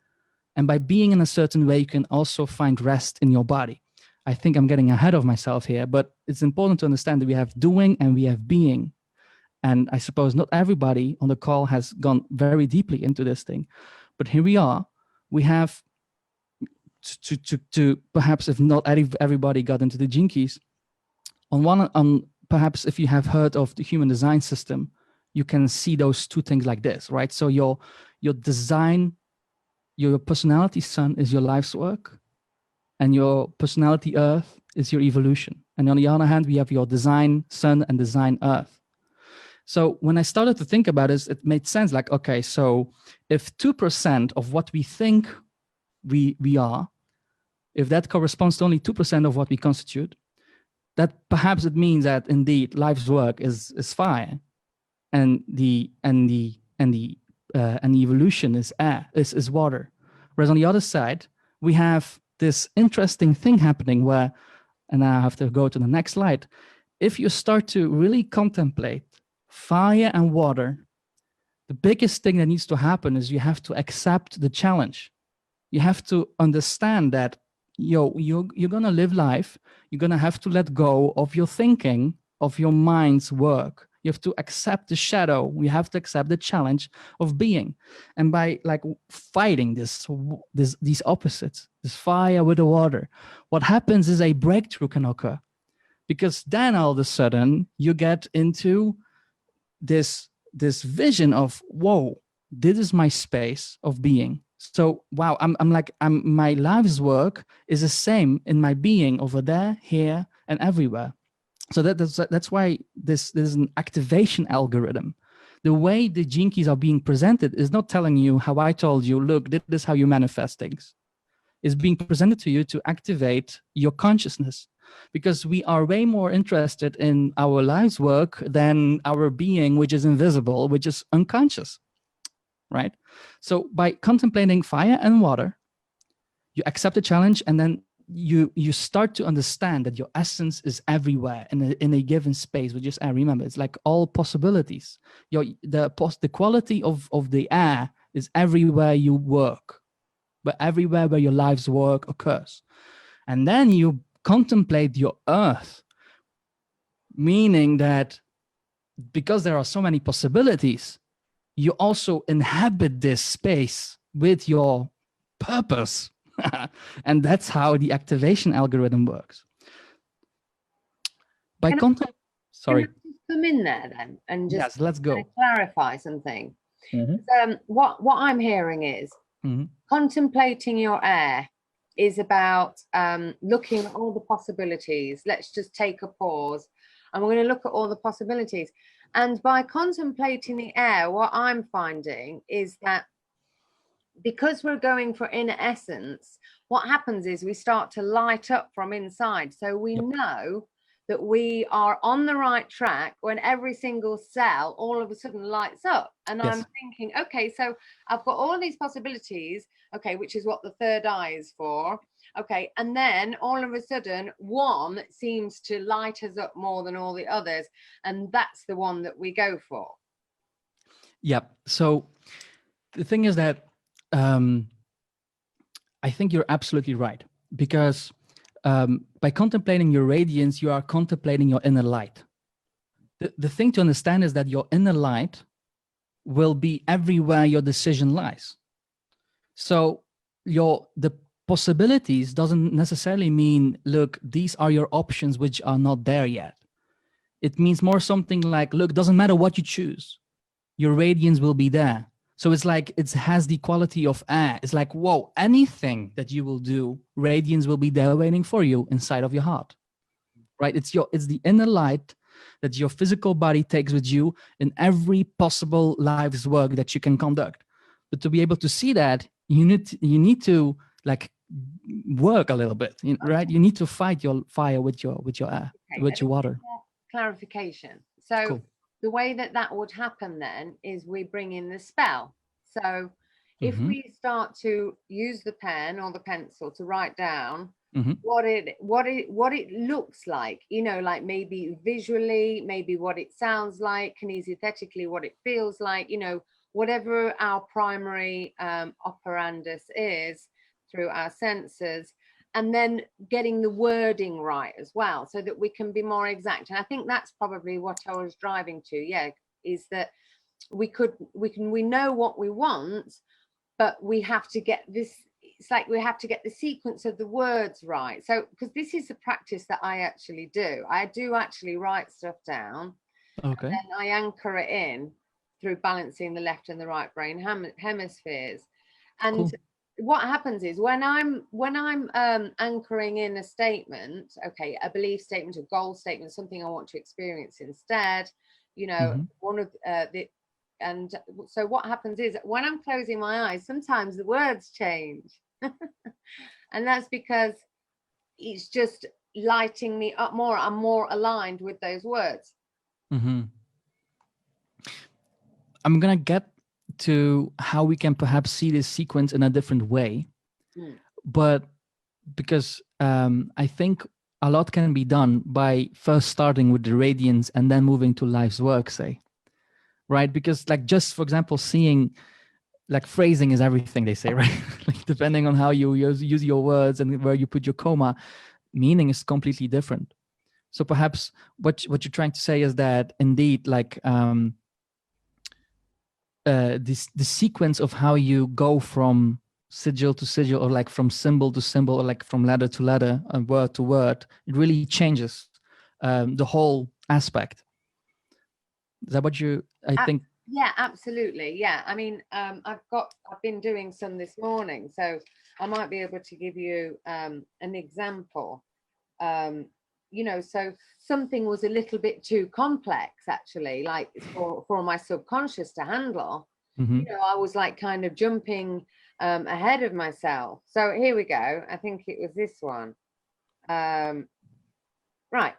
And by being in a certain way, you can also find rest in your body. I think I'm getting ahead of myself here, but it's important to understand that we have doing and we have being. And I suppose not everybody on the call has gone very deeply into this thing, but here we are. We have to perhaps, if not everybody got into the Gene Keys, perhaps if you have heard of the human design system, you can see those two things like this, right? So your design, your personality sun is your life's work, and your personality earth is your evolution. And on the other hand, we have your design sun and design earth. So when I started to think about this, it made sense. Like, okay, so if 2% of what we think we are, if that corresponds to only 2% of what we constitute, that perhaps it means that indeed life's work is fire, and the evolution is air, is water. Whereas on the other side, we have this interesting thing happening where, and now I have to go to the next slide. If you start to really contemplate fire and water, the biggest thing that needs to happen is you have to accept the challenge. You have to understand that you're gonna live life. You're gonna have to let go of your thinking, of your mind's work. You have to accept the shadow. We have to accept the challenge of being. And by like fighting these opposites, this fire with the water, what happens is a breakthrough can occur, because then all of a sudden you get into this vision of, whoa, this is my space of being. So wow, my life's work is the same in my being over there, here, and everywhere. So that's why this is an activation algorithm. The way the Gene Keys are being presented is not telling you how I told you, look, this is how you manifest things. It's being presented to you to activate your consciousness, because we are way more interested in our life's work than our being, which is invisible, which is unconscious, right? So by contemplating fire and water, you accept the challenge, and then you start to understand that your essence is everywhere in a given space, which is air. Remember, it's like all possibilities. The quality of the air is everywhere you work, but everywhere where your life's work occurs. And then you contemplate your earth, meaning that because there are so many possibilities, you also inhabit this space with your purpose. And that's how the activation algorithm works. By content, sorry. Can I just come in there then and just yes, let's go. Clarify something. What I'm hearing is contemplating your air is about looking at all the possibilities. Let's just take a pause, and we're going to look at all the possibilities. And by contemplating the air, what I'm finding is that because we're going for inner essence, what happens is we start to light up from inside. So we know that we are on the right track when every single cell all of a sudden lights up. And I'm thinking, okay, so I've got all these possibilities, okay, which is what the third eye is for. Okay, and then all of a sudden one seems to light us up more than all the others, and that's the one that we go for. Yep. So the thing is that I think you're absolutely right, because by contemplating your radiance, you are contemplating your inner light. The thing to understand is that your inner light will be everywhere your decision lies. So the possibilities doesn't necessarily mean, look, these are your options which are not there yet. It means more something like, look, doesn't matter what you choose, your radiance will be there. So it's like, it has the quality of air. It's like, whoa, anything that you will do, radiance will be there waiting for you inside of your heart. right? It's the inner light that your physical body takes with you in every possible life's work that you can conduct. But to be able to see that, you need to like work a little bit, right? You need to fight your fire with your air, with your water. Clarification. So Cool. the way that would happen then is we bring in the spell. So if we start to use the pen or the pencil to write down what it looks like, like maybe visually, maybe what it sounds like, kinesthetically, what it feels like, whatever our primary operandus is through our senses, and then getting the wording right as well, so that we can be more exact. And I think that's probably what I was driving to, is that we know what we want, but we have to get this, it's like we have to get the sequence of the words right. So, because this is a practice that I actually do. I do actually write stuff down. Okay. And then I anchor it in through balancing the left and the right brain hemispheres. And cool. What happens is when I'm anchoring in a statement, okay, a belief statement, a goal statement, something I want to experience instead, one of and so what happens is when I'm closing my eyes, sometimes the words change. And that's because it's just lighting me up more. I'm more aligned with those words. I'm gonna get to how we can perhaps see this sequence in a different way, but because I think a lot can be done by first starting with the radiance and then moving to life's work, say, right? Because like, just for example, seeing like phrasing is everything, they say, right? Like, depending on how you use your words and where you put your comma, meaning is completely different. So perhaps what you're trying to say is that indeed, like the sequence of how you go from sigil to sigil, or like from symbol to symbol, or like from letter to letter and word to word, it really changes the whole aspect. Is that what I think? Yeah, absolutely. Yeah, I mean, I've been doing some this morning, so I might be able to give you an example. So something was a little bit too complex, actually, like for my subconscious to handle. I was like kind of jumping ahead of myself. So here we go. I think it was this one. Right.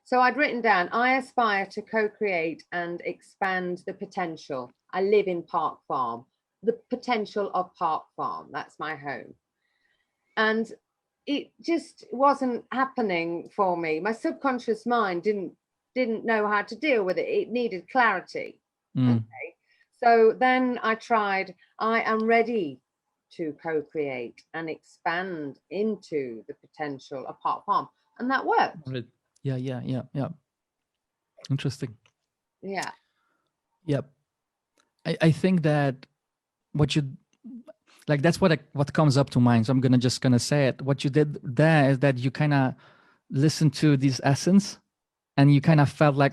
So I'd written down, I aspire to co-create and expand the potential. I live in Park Farm, the potential of Park Farm. That's my home. And it just wasn't happening for me. My subconscious mind didn't know how to deal with it. It needed clarity. Okay. So then I tried, I am ready to co-create and expand into the potential of Park Farm. And that worked. Yeah. Interesting. Yeah. Yep. I think that that's what comes up to mind. So I'm gonna say it. What you did there is that you kind of listened to this essence, and you kind of felt like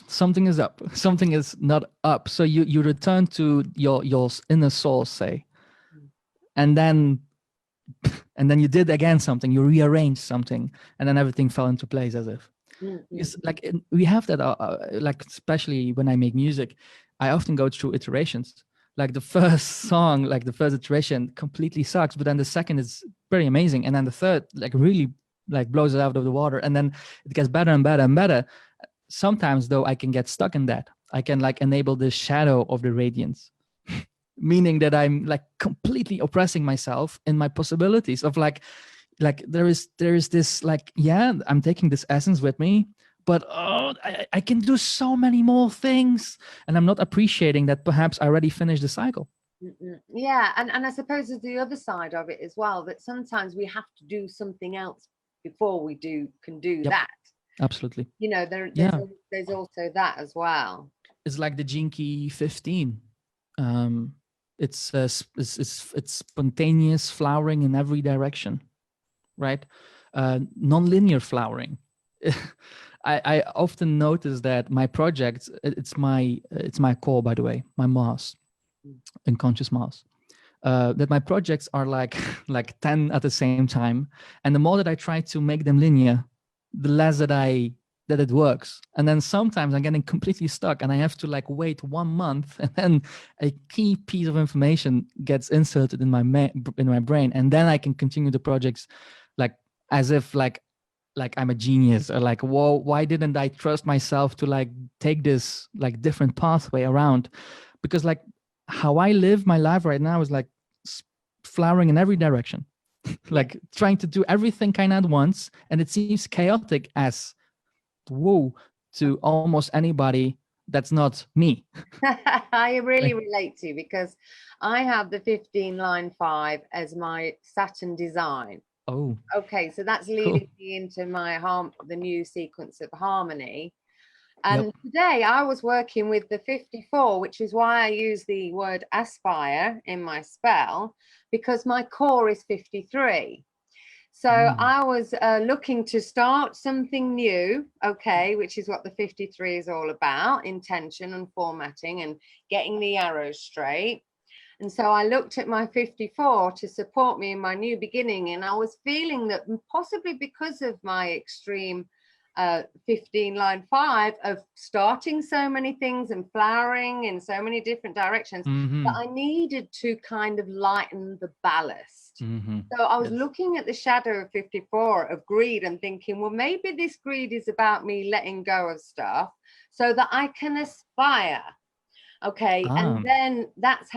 something is up, something is not up. So you return to your inner soul, say, and then you did again something. You rearranged something, and then everything fell into place as if. It's like we have that, like especially when I make music, I often go through iterations. Like the first song, like the first iteration completely sucks, but then the second is pretty amazing, and then the third like really like blows it out of the water, and then it gets better and better and better. Sometimes though, I can get stuck in that. I can like enable the shadow of the radiance, meaning that I'm like completely oppressing myself in my possibilities of like there is this like, yeah, I'm taking this essence with me, but I can do so many more things, and I'm not appreciating that perhaps I already finished the cycle. Yeah, and I suppose there's the other side of it as well, that sometimes we have to do something else before we can do that. Absolutely. There's also that as well. It's like the Gene Key 15. It's spontaneous flowering in every direction, right? Non-linear flowering. I often notice that my projects, it's my core, by the way, my Mars, unconscious Mars, that my projects are like 10 at the same time, and the more that I try to make them linear, the less that it works. And then sometimes I'm getting completely stuck and I have to like wait 1 month, and then a key piece of information gets inserted in my brain, and then I can continue the projects like as if like I'm a genius, or like, whoa, why didn't I trust myself to like take this like different pathway around? Because like how I live my life right now is like flowering in every direction, like trying to do everything kind of at once, and it seems chaotic as woo to almost anybody that's not me. I really relate to, because I have the 15 line 5 as my Saturn design. Oh, okay, so that's leading me into my the new sequence of harmony. And today I was working with the 54, which is why I use the word aspire in my spell, because my core is 53. So I was looking to start something new, okay, which is what the 53 is all about, intention and formatting and getting the arrows straight. And so I looked at my 54 to support me in my new beginning. And I was feeling that possibly because of my extreme 15 line 5 of starting so many things and flowering in so many different directions, that I needed to kind of lighten the ballast. So I was looking at the shadow of 54 of greed and thinking, well, maybe this greed is about me letting go of stuff so that I can aspire. Okay, and then that's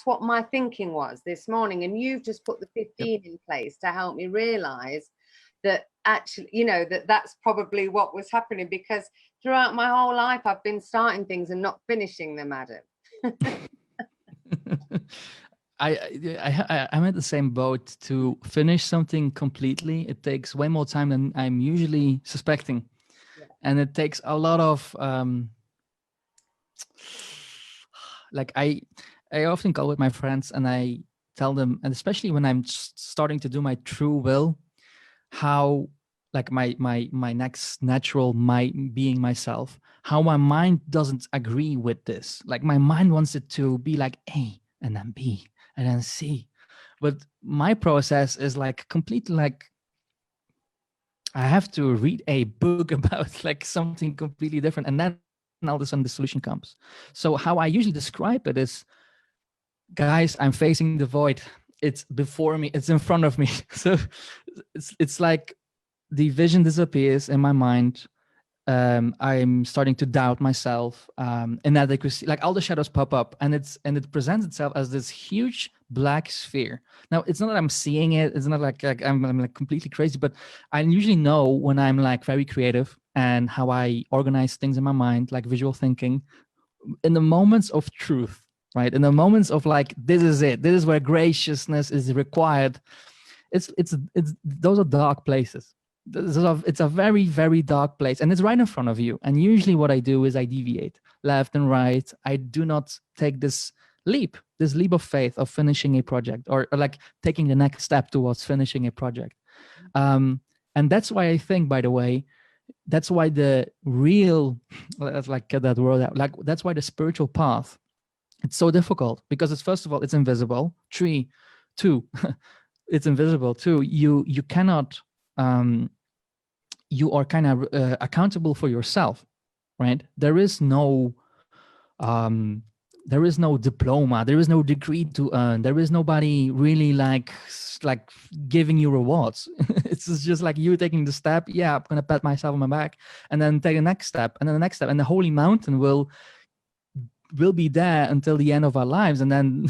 what my thinking was this morning. And you've just put the 15 in place to help me realize that actually, you know, that's probably what was happening, because throughout my whole life, I've been starting things and not finishing them, Adam. I'm at the same boat. To finish something completely, it takes way more time than I'm usually suspecting. And it takes a lot of, like I often call with my friends and I tell them, and especially when I'm starting to do my true will, how like my next natural, my being myself, how my mind doesn't agree with this. Like my mind wants it to be like A and then B and then C. But my process is like completely like, I have to read a book about like something completely different, and then all of a sudden the solution comes. So how I usually describe it is, guys, I'm facing the void. It's before me, it's in front of me. So it's like the vision disappears in my mind. I'm starting to doubt myself, inadequacy, like all the shadows pop up, and it presents itself as this huge black sphere. Now, it's not that I'm seeing it, it's not like I'm like completely crazy, but I usually know when I'm like very creative and how I organize things in my mind, like visual thinking, in the moments of truth, right? In the moments of like, this is it, this is where graciousness is required. It's those are dark places. It's a very, very dark place, and it's right in front of you. And usually what I do is I deviate left and right. I do not take this leap of faith of finishing a project, or like taking the next step towards finishing a project. And that's why I think, by the way, that's why the real, let's like get that word out, like that's why the spiritual path, it's so difficult, because it's, first of all, it's invisible. 2, it's invisible. 2, you cannot, you are kind of accountable for yourself, right? There is no diploma, there is no degree to earn, there is nobody really like giving you rewards. It's just like you taking the step. Yeah, I'm gonna pat myself on my back, and then take the next step, and then the next step, and the holy mountain will be there until the end of our lives. And then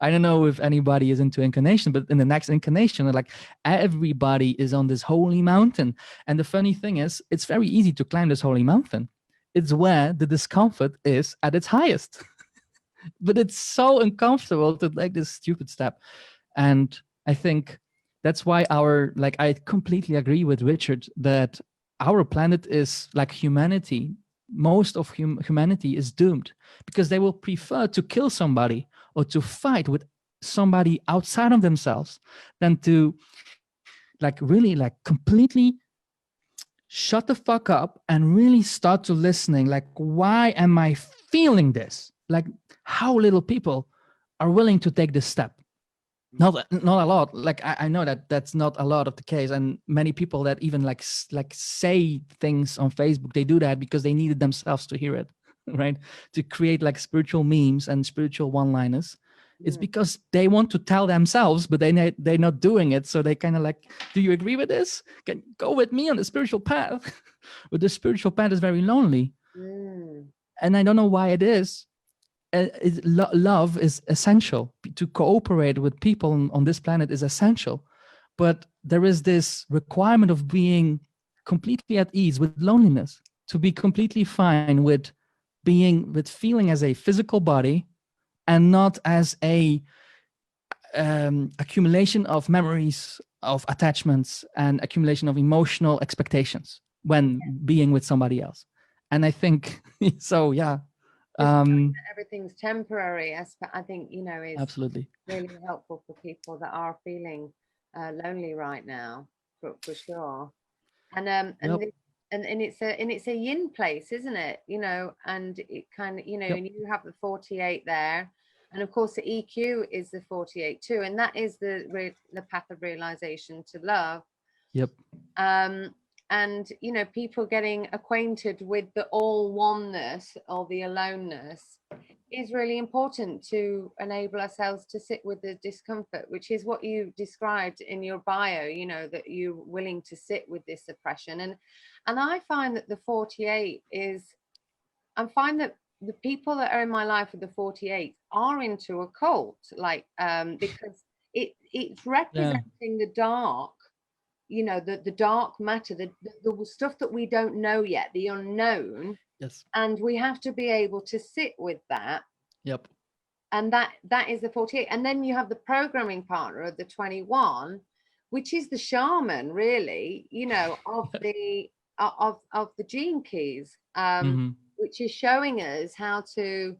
I don't know if anybody is into incarnation, but in the next incarnation, like everybody is on this holy mountain. And the funny thing is, it's very easy to climb this holy mountain. It's where the discomfort is at its highest. But it's so uncomfortable to take this stupid step. And I think that's why I completely agree with Richard that our planet is like humanity. Most of humanity is doomed, because they will prefer to kill somebody or to fight with somebody outside of themselves than to like really like completely shut the fuck up and really start to listening. Like, why am I feeling this? Like, how little people are willing to take this step. Not a lot. Like I know that that's not a lot of the case, and many people that even like say things on Facebook, they do that because they needed themselves to hear it, right? To create like spiritual memes and spiritual one-liners. It's because they want to tell themselves, but they're not doing it. So they kind of like, do you agree with this? Can go with me on the spiritual path? But the spiritual path is very lonely, and I don't know why it is. Love is essential. To cooperate with people on this planet is essential, but there is this requirement of being completely at ease with loneliness, to be completely fine with feeling as a physical body and not as a accumulation of memories, of attachments, and accumulation of emotional expectations when being with somebody else. And I think so, yeah. Everything's temporary. I think, you know, is absolutely really helpful for people that are feeling lonely right now, for sure. And it's a yin place, isn't it? You know, and it kind of, you know, and you have the 48 there, and of course the EQ is the 48 too, and that is the path of realization to love. And you know, people getting acquainted with the all oneness or the aloneness is really important to enable ourselves to sit with the discomfort, which is what you described in your bio, you know, that you're willing to sit with this oppression. And I find that the 48 is, I find that the people that are in my life with the 48 are into occult, like because it's representing the dark, you know, the dark matter, the stuff that we don't know yet, the unknown. Yes. And we have to be able to sit with that. Yep. And that is the 48. And then you have the programming partner of the 21, which is the shaman, really, you know, of the gene keys, which is showing us how to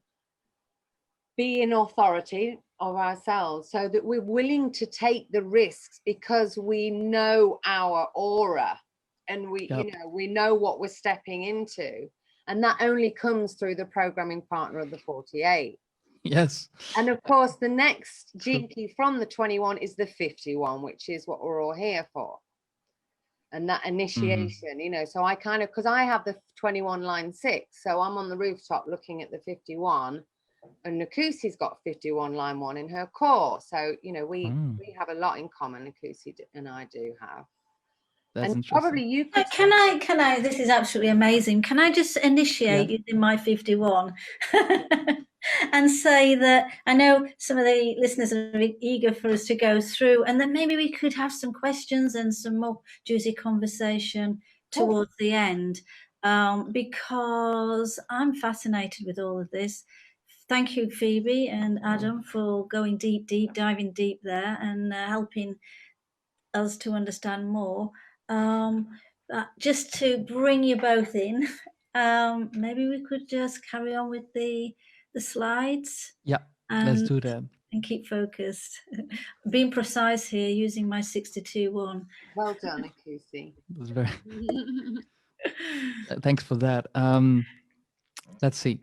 be in authority of ourselves, so that we're willing to take the risks because we know our aura, and we you know, we know what we're stepping into, and that only comes through the programming partner of the 48. Yes. And of course the next gene key from the 21 is the 51, which is what we're all here for, and that initiation, you know. So I kind of, because I have the 21 line 6, so I'm on the rooftop looking at the 51, and Nakusi's got 51 line 1 in her core. So, you know, we have a lot in common, Nakusi and I do have. That's and interesting. Probably you could can I this is absolutely amazing. Can I just initiate using my 51 and say that I know some of the listeners are eager for us to go through, and then maybe we could have some questions and some more juicy conversation towards the end, because I'm fascinated with all of this. Thank you, Phoebe and Adam, for going diving deep there, and helping us to understand more. Just to bring you both in, maybe we could just carry on with the slides. Yeah, let's do that. And keep focused. Being precise here, using my 62-1. Well done, Nakusi. That's very thanks for that. Let's see.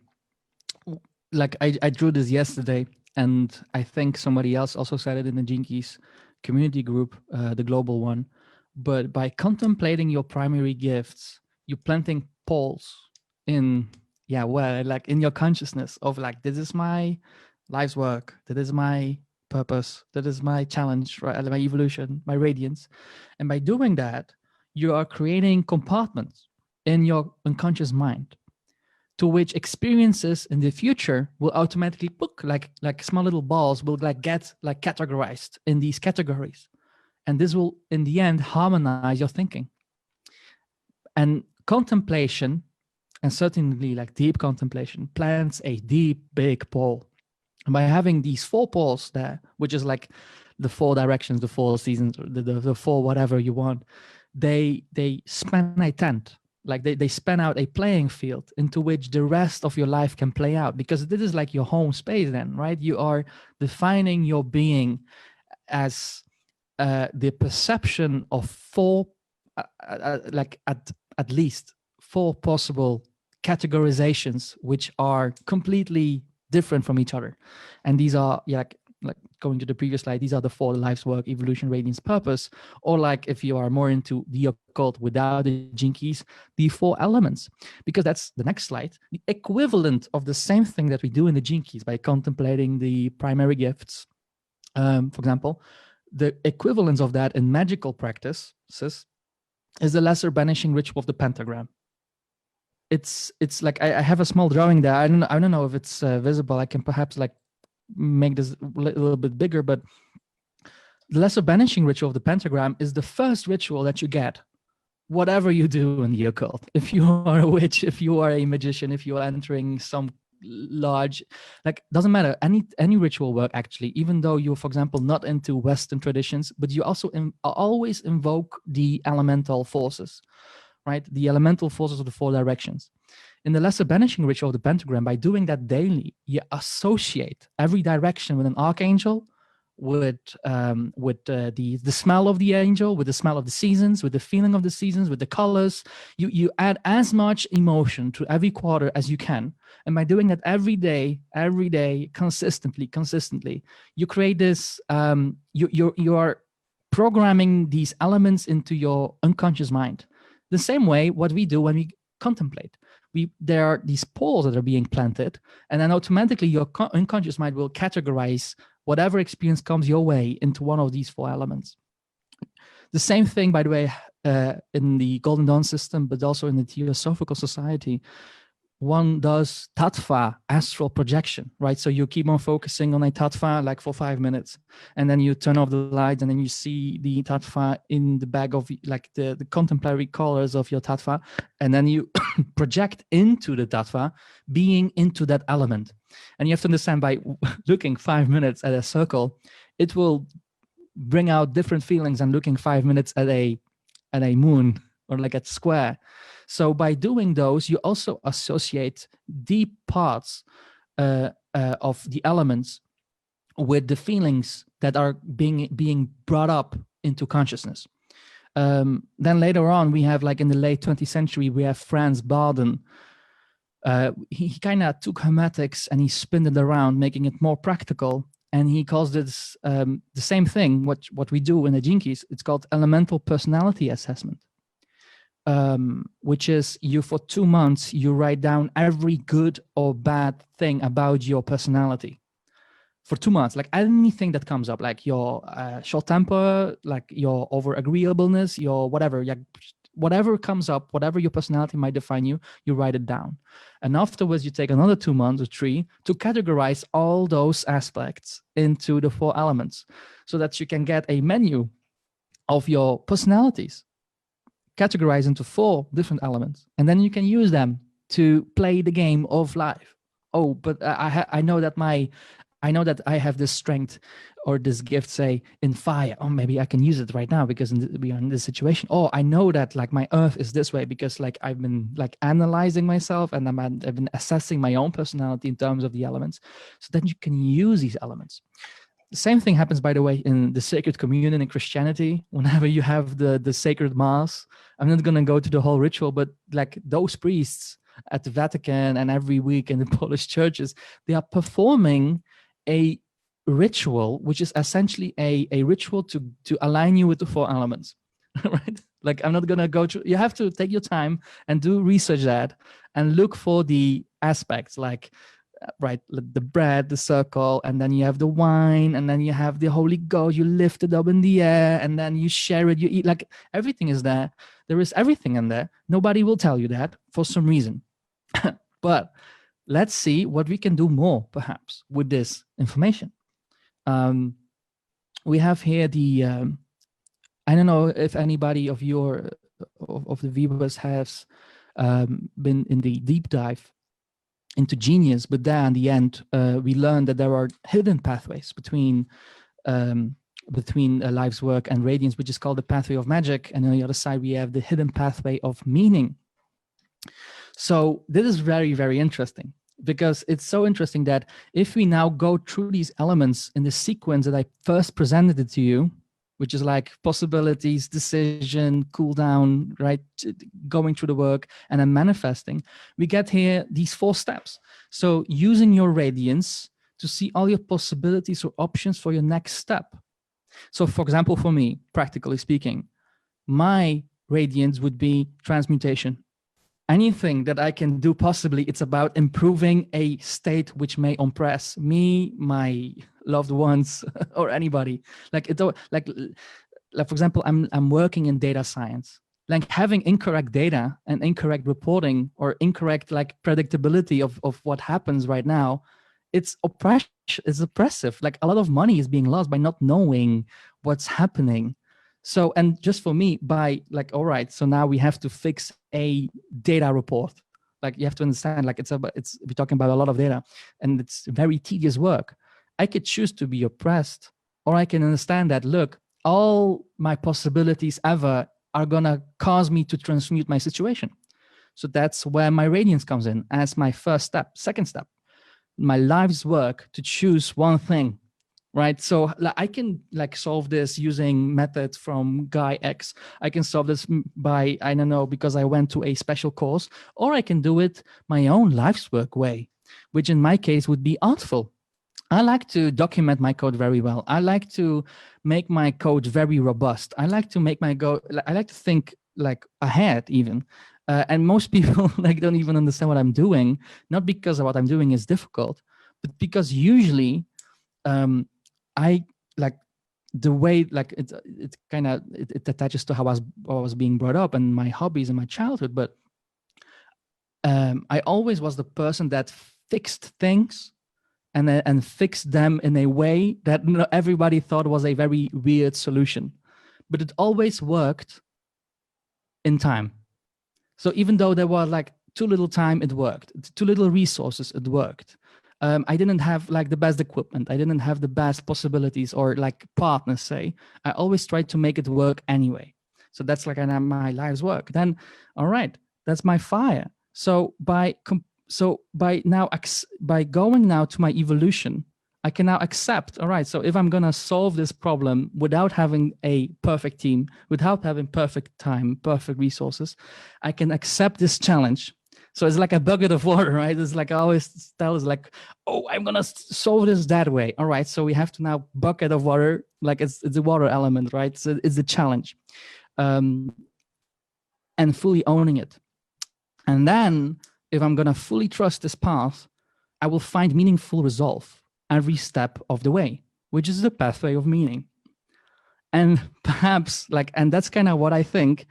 Like I drew this yesterday, and I think somebody else also said it in the Gene Keys community group, the global one. But by contemplating your primary gifts, you're planting poles in, like in your consciousness of like, this is my life's work, that is my purpose, that is my challenge, right? My evolution, my radiance. And by doing that, you are creating compartments in your unconscious mind, to which experiences in the future will automatically book, like small little balls will like get like categorized in these categories. And this will, in the end, harmonize your thinking. And contemplation, and certainly like deep contemplation, plants a deep, big pole. And by having these 4 poles there, which is like the 4 directions, the 4 seasons, or the 4 whatever you want, they span a tent. Like they span out a playing field into which the rest of your life can play out, because this is like your home space then, right? You are defining your being as the perception of 4, like at least 4 possible categorizations, which are completely different from each other. And these are like like going to the previous slide, these are the 4: life's work, evolution, radiance, purpose. Or like if you are more into the occult without the jinkies, the 4 elements, because that's the next slide, the equivalent of the same thing that we do in the jinkies by contemplating the primary gifts. For example, the equivalence of that in magical practices is the lesser banishing ritual of the pentagram. It's like I have a small drawing there. I don't know if it's visible. I can perhaps like make this a little bit bigger, but the lesser banishing ritual of the pentagram is the first ritual that you get, whatever you do in the occult. If you are a witch, if you are a magician, if you are entering some large, like, doesn't matter, any ritual work actually, even though you're, for example, not into Western traditions, but you also always invoke the elemental forces, right? The elemental forces of the 4 directions. In the lesser banishing ritual of the pentagram, by doing that daily, you associate every direction with an archangel, with the smell of the angel, with the smell of the seasons, with the feeling of the seasons, with the colors. You add as much emotion to every quarter as you can, and by doing that every day, consistently, you create this. You are programming these elements into your unconscious mind. The same way what we do when we contemplate. There are these poles that are being planted, and then automatically your unconscious mind will categorize whatever experience comes your way into one of these 4 elements. The same thing, by the way, in the Golden Dawn system, but also in the Theosophical Society, one does tattva, astral projection, right? So you keep on focusing on a tattva like for 5 minutes, and then you turn off the lights, and then you see the tattva in the bag of like the contemplatory colors of your tattva, and then you project into the tattva, being into that element. And you have to understand, by looking 5 minutes at a circle, it will bring out different feelings than looking 5 minutes at a moon or like at square. So by doing those, you also associate deep parts of the elements with the feelings that are being brought up into consciousness. Then later on, we have, like in the late 20th century, we have Franz Bardon. He kind of took hermetics and he spun it around, making it more practical. And he calls this the same thing, what we do in the jinkies. It's called elemental personality assessment. Which is, you for 2 months, you write down every good or bad thing about your personality for 2 months, like anything that comes up, like your short temper, like your over agreeableness, your whatever, whatever comes up, whatever your personality might define you, you write it down. And afterwards, you take another 2 months or 3 to categorize all those aspects into the 4 elements, so that you can get a menu of your personalities, categorize into 4 different elements, and then you can use them to play the game of life. Oh, but I know that I have this strength or this gift, say, in fire. Oh, maybe I can use it right now because we are in this situation. Oh, I know that like my earth is this way because like I've been like analyzing myself, and I've been assessing my own personality in terms of the elements. So then you can use these elements. The same thing happens, by the way, in the sacred communion in Christianity. Whenever you have the sacred mass, I'm not going to go to the whole ritual, but like those priests at the Vatican and every week in the Polish churches, they are performing a ritual, which is essentially a ritual to align you with the 4 elements, right? Like, I'm not going to go through, you have to take your time and do research that and look for the aspects, like, right, the bread, the circle, and then you have the wine, and then you have the Holy Ghost, you lift it up in the air, and then you share it, you eat, like everything is there. There is everything in there. Nobody will tell you that for some reason. But let's see what we can do more, perhaps, with this information. We have here the, I don't know if anybody of the viewers has been in the deep dive into Genius, but there in the end, we learned that there are hidden pathways between life's work and radiance, which is called the pathway of magic. And on the other side, we have the hidden pathway of meaning. So this is very, very interesting, because it's so interesting that if we now go through these elements in the sequence that I first presented it to you, which is like possibilities, decision, cool down, right? Going through the work and then manifesting, we get here these 4 steps. So using your radiance to see all your possibilities or options for your next step. So for example, for me, practically speaking, my radiance would be transmutation. Anything that I can do possibly, it's about improving a state which may oppress me, my loved ones, or anybody. Like for example, I'm working in data science. Like having incorrect data and incorrect reporting or incorrect like predictability of what happens right now, it's oppressive. Like a lot of money is being lost by not knowing what's happening. So, and just for me, by like, all right, so now we have to fix a data report. Like you have to understand, like we're talking about a lot of data and it's very tedious work. I could choose to be oppressed, or I can understand that, look, all my possibilities ever are gonna cause me to transmute my situation. So that's where my radiance comes in as my first step. Second step, my life's work to choose one thing. Right. So I can like solve this using methods from Guy X. I can solve this by, I don't know, because I went to a special course, or I can do it my own life's work way, which in my case would be artful. I like to document my code very well. I like to make my code very robust. I like to make I like to think like ahead even. And most people like don't even understand what I'm doing, not because of what I'm doing is difficult, but because usually, I like the way like it kind of it attaches to how I was being brought up and my hobbies in my childhood. But I always was the person that fixed things and fixed them in a way that everybody thought was a very weird solution, but it always worked in time. So even though there were like too little time, it worked. Too little resources, it worked. I didn't have like the best equipment. I didn't have the best possibilities or like partners, say. I always tried to make it work anyway. So that's like my life's work. Then, all right, that's my fire. So by going now to my evolution, I can now accept, all right, so if I'm gonna solve this problem without having a perfect team, without having perfect time, perfect resources, I can accept this challenge. So it's like a bucket of water, right? It's like I always tell is like, oh, I'm gonna solve this that way. All right, so we have to now bucket of water, like it's a water element, right? So it's a challenge, and fully owning it. And then if I'm gonna fully trust this path, I will find meaningful resolve every step of the way, which is the pathway of meaning. And perhaps like, and that's kind of what I think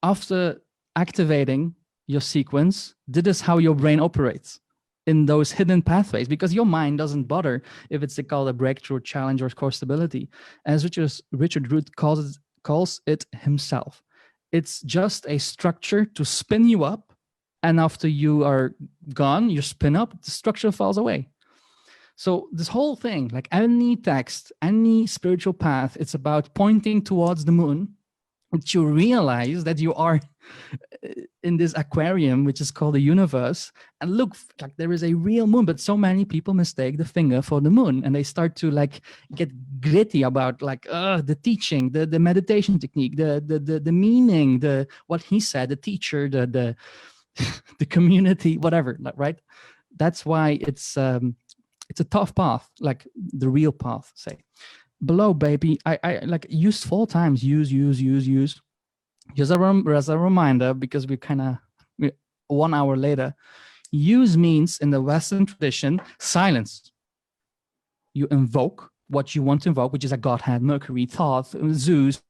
after activating your sequence, this is how your brain operates in those hidden pathways, because your mind doesn't bother if it's called a breakthrough, challenge, or core stability. As Richard Root calls it himself. It's just a structure to spin you up, and after you are gone, you spin up, the structure falls away. So this whole thing, like any text, any spiritual path, it's about pointing towards the moon, but you realize that you are in this aquarium, which is called the universe, and look, like there is a real moon, but so many people mistake the finger for the moon, and they start to like get gritty about like the teaching, the meditation technique, the meaning, what he said, the teacher, the community, whatever, right? That's why it's a tough path, like the real path, say. Below, baby, I like used 4 times, use. Just as a reminder, because we're kind of 1 hour later, use means in the Western tradition, silence. You invoke what you want to invoke, which is a godhead, Mercury, Thoth, Zeus,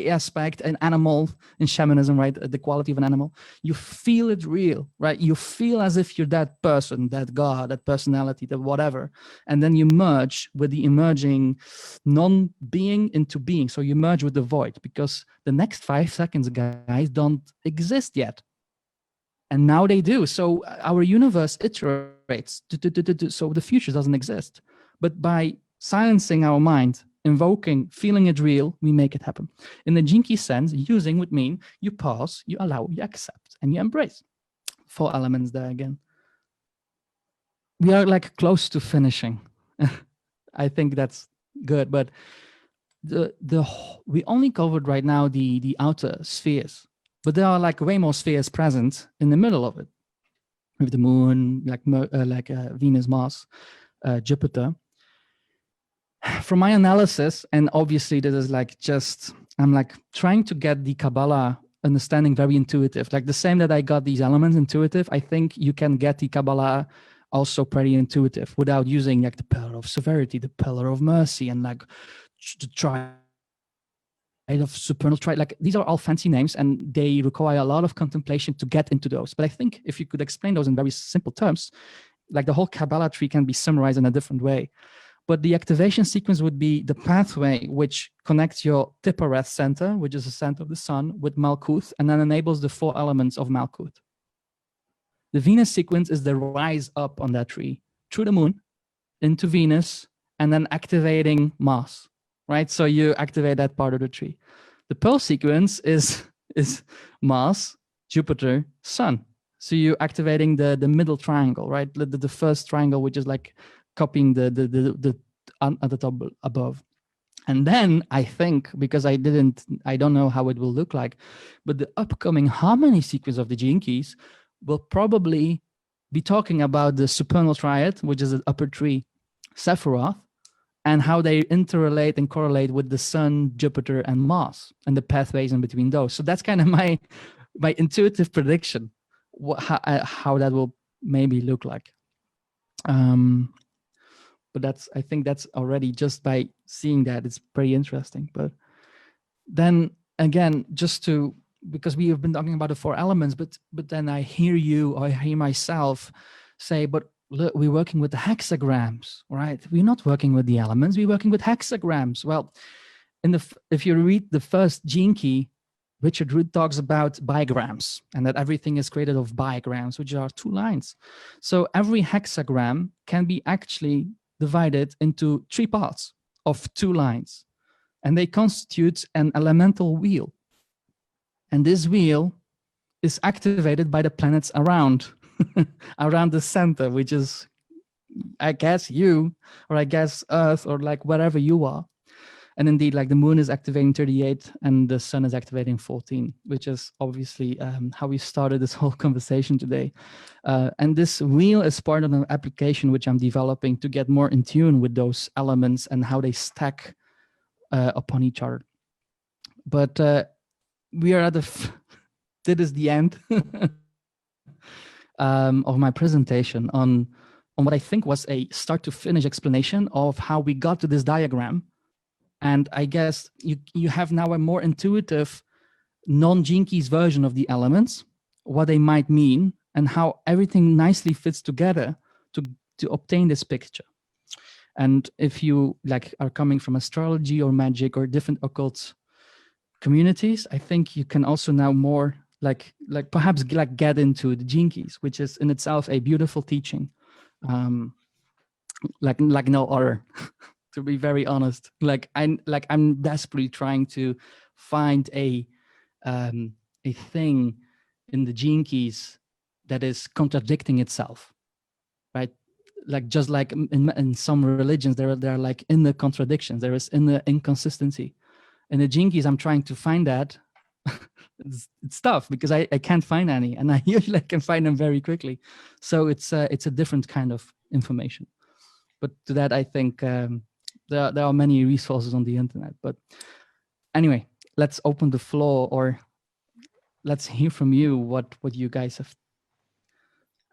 aspect, an animal in shamanism, right? The quality of an animal. You feel it real, right? You feel as if you're that person, that God, that personality, that whatever. And then you merge with the emerging non-being into being. So you merge with the void, because the next 5 seconds, guys, don't exist yet. And now they do. So our universe iterates. So the future doesn't exist. But by silencing our mind, invoking, feeling it real, we make it happen. In the Jinki sense, using would mean you pause, you allow, you accept, and you embrace. 4 elements there again. We are like close to finishing. I think that's good, but we only covered right now the outer spheres, but there are like way more spheres present in the middle of it, with the moon, like Venus, Mars. Jupiter. From my analysis, and obviously this is like just, I'm like trying to get the Kabbalah understanding very intuitive, like the same that I got these elements intuitive. I think you can get the Kabbalah also pretty intuitive without using like the pillar of severity, the pillar of mercy, and like the triad of supernal triad. Like these are all fancy names and they require a lot of contemplation to get into those. But I think if you could explain those in very simple terms, like the whole Kabbalah tree can be summarized in a different way. But the activation sequence would be the pathway which connects your Tiphareth center, which is the center of the sun, with Malkuth, and then enables the 4 elements of Malkuth. The Venus sequence is the rise up on that tree through the moon into Venus, and then activating Mars, right? So you activate that part of the tree. The Pearl sequence is Mars, Jupiter, Sun. So you're activating the middle triangle, right? The first triangle, which is like copying the at the top above. And then I think, because I don't know how it will look like, but the upcoming harmony sequence of the gene keys will probably be talking about the supernal triad, which is the upper tree, Sephiroth, and how they interrelate and correlate with the sun, Jupiter, and Mars, and the pathways in between those. So that's kind of my intuitive prediction, how that will maybe look like. But I think that's already, just by seeing that, it's pretty interesting. But then again, because we have been talking about the 4 elements, but then I hear you, or I hear myself say, but look, we're working with the hexagrams, right? We're not working with the elements, we're working with hexagrams. Well, if you read the first gene key, Richard Root talks about bigrams, and that everything is created of bigrams, which are 2 lines. So every hexagram can be actually divided into 3 parts of 2 lines, and they constitute an elemental wheel. And this wheel is activated by the planets around the center, which is, I guess, you, or I guess Earth, or like wherever you are. And indeed, like the moon is activating 38 and the sun is activating 14, which is obviously how we started this whole conversation today. And this wheel is part of an application which I'm developing to get more in tune with those elements and how they stack upon each other. But we are at this is the end of my presentation on what I think was a start to finish explanation of how we got to this diagram. And I guess you have now a more intuitive non-gene keys version of the elements, what they might mean, and how everything nicely fits together to obtain this picture. And if you like are coming from astrology or magic or different occult communities, I think you can also now more like perhaps like get into the gene keys, which is in itself a beautiful teaching, like no other. To be very honest, I'm desperately trying to find a thing in the gene keys that is contradicting itself, right? Like just like in some religions, there are like inner contradictions. There is inner inconsistency. In the gene keys, I'm trying to find that. It's tough because I can't find any, and I usually can find them very quickly. So it's a different kind of information. But to that, I think there are many resources on the internet. But anyway, let's open the floor, or let's hear from you what you guys have.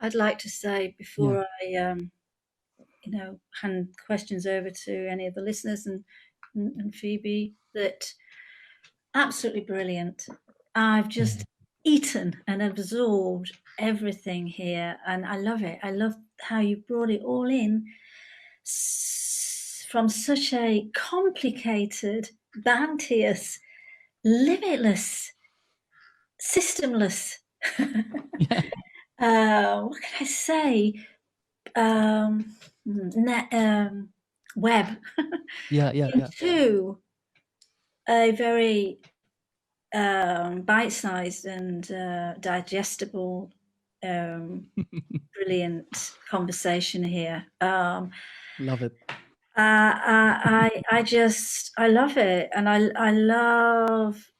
I'd like to say before I hand questions over to any of the listeners and Phoebe, that absolutely brilliant. I've just eaten and absorbed everything here, and I love it. I love how you brought it all in from such a complicated, bounteous, limitless, systemless what can I say, web into a very bite-sized and digestible brilliant conversation here. Love it. I love it, and I love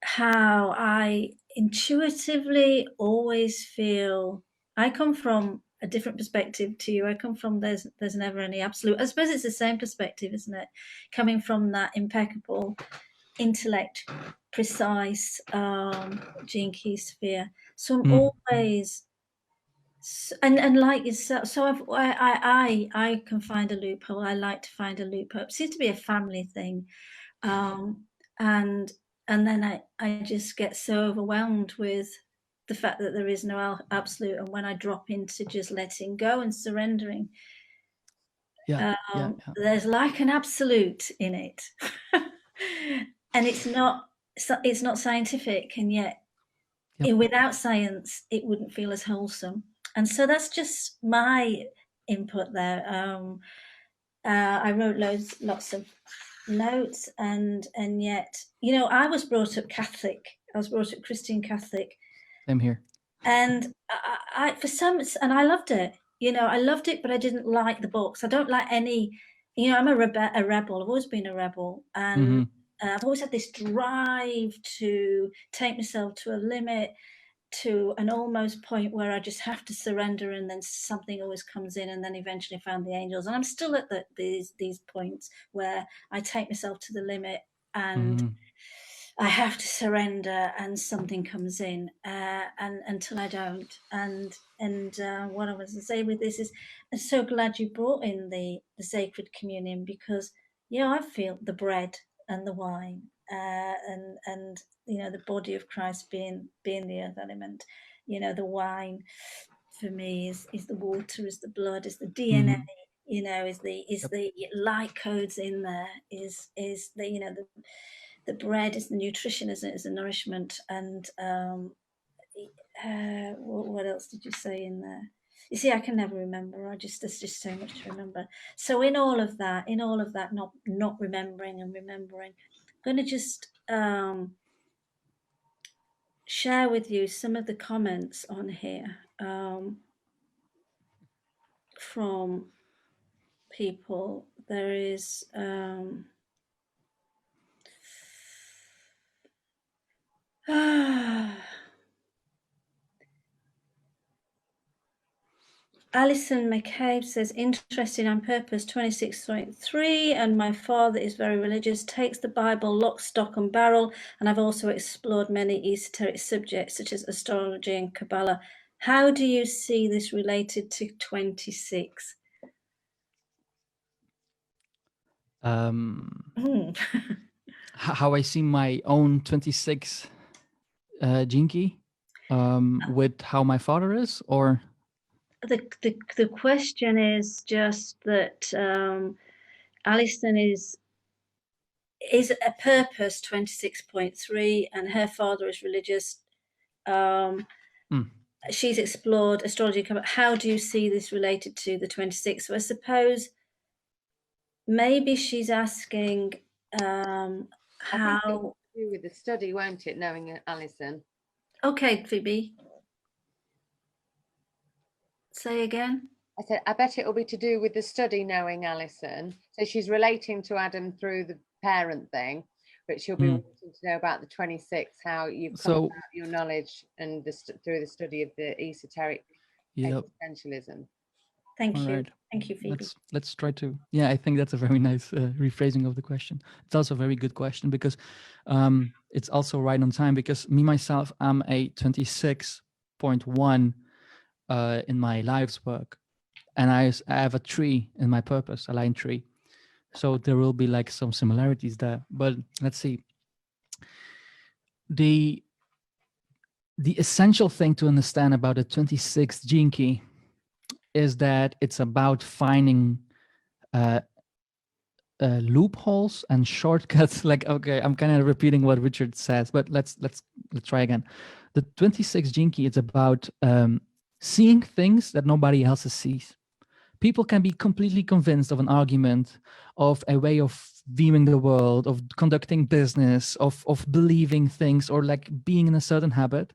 how I intuitively always feel. I come from a different perspective to you. I come from there's never any absolute. I suppose it's the same perspective, isn't it? Coming from that impeccable intellect, precise gene key sphere. So I'm always, and like yourself. So I can find a loophole. I like to find a loophole. It seems to be a family thing, and then I just get so overwhelmed with the fact that there is no absolute, and when I drop into just letting go and surrendering, there's like an absolute in it. And it's not scientific, and yet without science it wouldn't feel as wholesome. And so that's just my input there. I wrote lots of notes, and yet, you know, I was brought up Catholic. I was brought up Christian Catholic. Same here. And I for some, and I loved it. You know, I loved it, but I didn't like the books. I don't like any. You know, I'm a rebel. I've always been a rebel, and I've always had this drive to take myself to a limit, to an almost point where I just have to surrender, and then something always comes in, and then eventually I found the angels. And I'm still at these points where I take myself to the limit, and I have to surrender, and something comes in, and until I don't. And what I was to say with this is, I'm so glad you brought in the sacred communion, because I feel the bread and the wine, and you know, the body of Christ being the earth element. You know, the wine for me is the water, is the blood, is the DNA. You know, is the light codes in there, is the, you know, the bread is the nutrition, is the nourishment, and what else did you say in there? You see, I can never remember. There's just so much to remember. So in all of that, not remembering and remembering, I'm going to just share with you some of the comments on here from people. There is Alison McCabe says, interesting on purpose, 26.3, and my father is very religious, takes the Bible lock, stock and barrel, and I've also explored many esoteric subjects such as astrology and Kabbalah. How do you see this related to 26? How I see my own 26 gene key with how my father is, or? The question is just that Alison is a purpose 26.3, and her father is religious. She's explored astrology. How do you see this related to the 26? So I suppose maybe she's asking how. I think it'll do with the study, won't it? Knowing Alison. Okay, Phoebe. Say again. I said, I bet it'll be to do with the study, knowing Alison. So she's relating to Adam through the parent thing, but she'll be wanting to know about the 26, how you've come about your knowledge and through the study of the esoteric existentialism. Thank you. Right. Thank you, Phoebe. Let's try to, I think that's a very nice rephrasing of the question. It's also a very good question, because it's also right on time, because me, myself, I'm a 26.1 in my life's work, and I have a tree in my purpose, a line tree. So there will be like some similarities there, but let's see. The essential thing to understand about the 26th gene key is that it's about finding loopholes and shortcuts. Like, okay, I'm kind of repeating what Richard says, but let's try again. The 26th gene key is about seeing things that nobody else sees. People can be completely convinced of an argument, of a way of viewing the world, of conducting business, of believing things, or like being in a certain habit.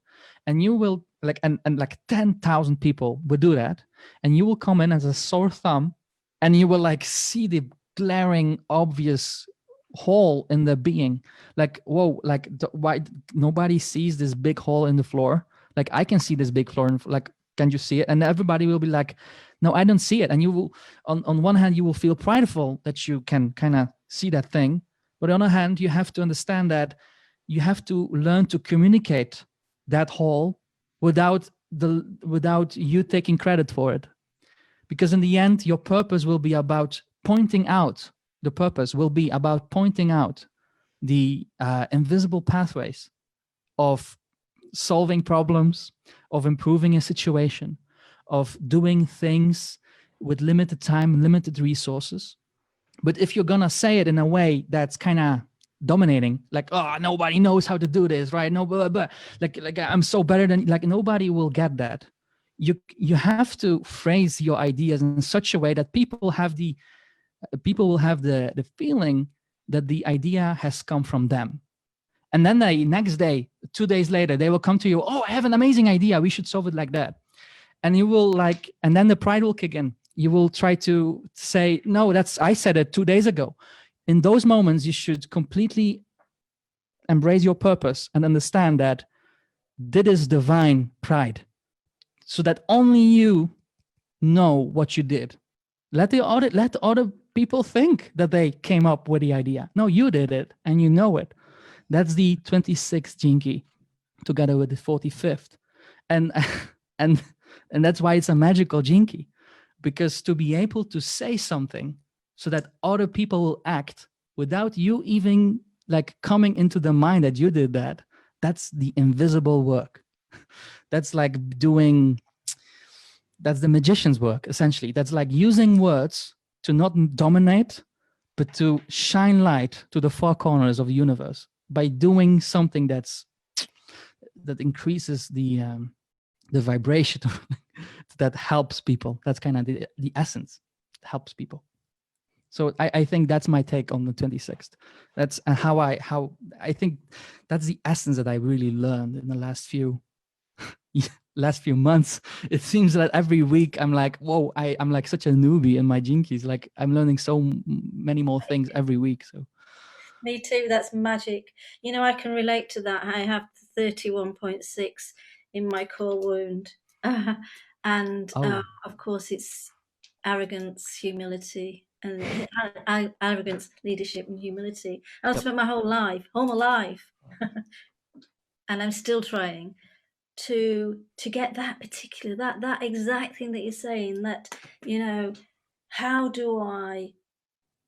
And you will like, and like 10,000 people would do that. And you will come in as a sore thumb, and you will like see the glaring, obvious hole in the being. Like, whoa, like why nobody sees this big hole in the floor? Like I can see this big floor, like Can you see it? And everybody will be like, no, I don't see it. And you will, on one hand, you will feel prideful that you can kind of see that thing. But on the other hand, you have to understand that you have to learn to communicate that whole without you taking credit for it. Because in the end, your purpose will be about pointing out, the purpose will be about pointing out the invisible pathways of solving problems, of improving a situation, of doing things with limited time, limited resources. But if you're gonna say it in a way that's kind of dominating, like, oh, nobody knows how to do this, right? No, blah, blah, blah. Like I'm so better than, like, nobody will get that. You have to phrase your ideas in such a way that people will have the feeling that the idea has come from them. And then the next day, 2 days later, they will come to you, oh, I have an amazing idea, we should solve it like that. And you will and then the pride will kick in. You will try to say, no, I said it 2 days ago. In those moments, you should completely embrace your purpose and understand that this is divine pride, so that only you know what you did. Let other people think that they came up with the idea. No, you did it and you know it. That's the 26th gene key together with the 45th. And that's why it's a magical gene key, because to be able to say something so that other people will act without you even like coming into the mind that you did that, that's the invisible work. That's like that's the magician's work, essentially. That's like using words to not dominate, but to shine light to the four corners of the universe by doing something that increases the vibration that helps people. That's kind of the essence. It helps people. So I think that's my take on the 26th. That's how I think that's the essence that I really learned in the last few months. It seems that every week I'm like, whoa, I'm like such a newbie in my gene keys. Like I'm learning so many more things every week. So me too. That's magic. You know, I can relate to that. I have 31.6 in my core wound. And of course it's arrogance, humility, and arrogance, leadership, and humility. I've spent my whole life, and I'm still trying to get that particular, that exact thing that you're saying, that, you know, how do I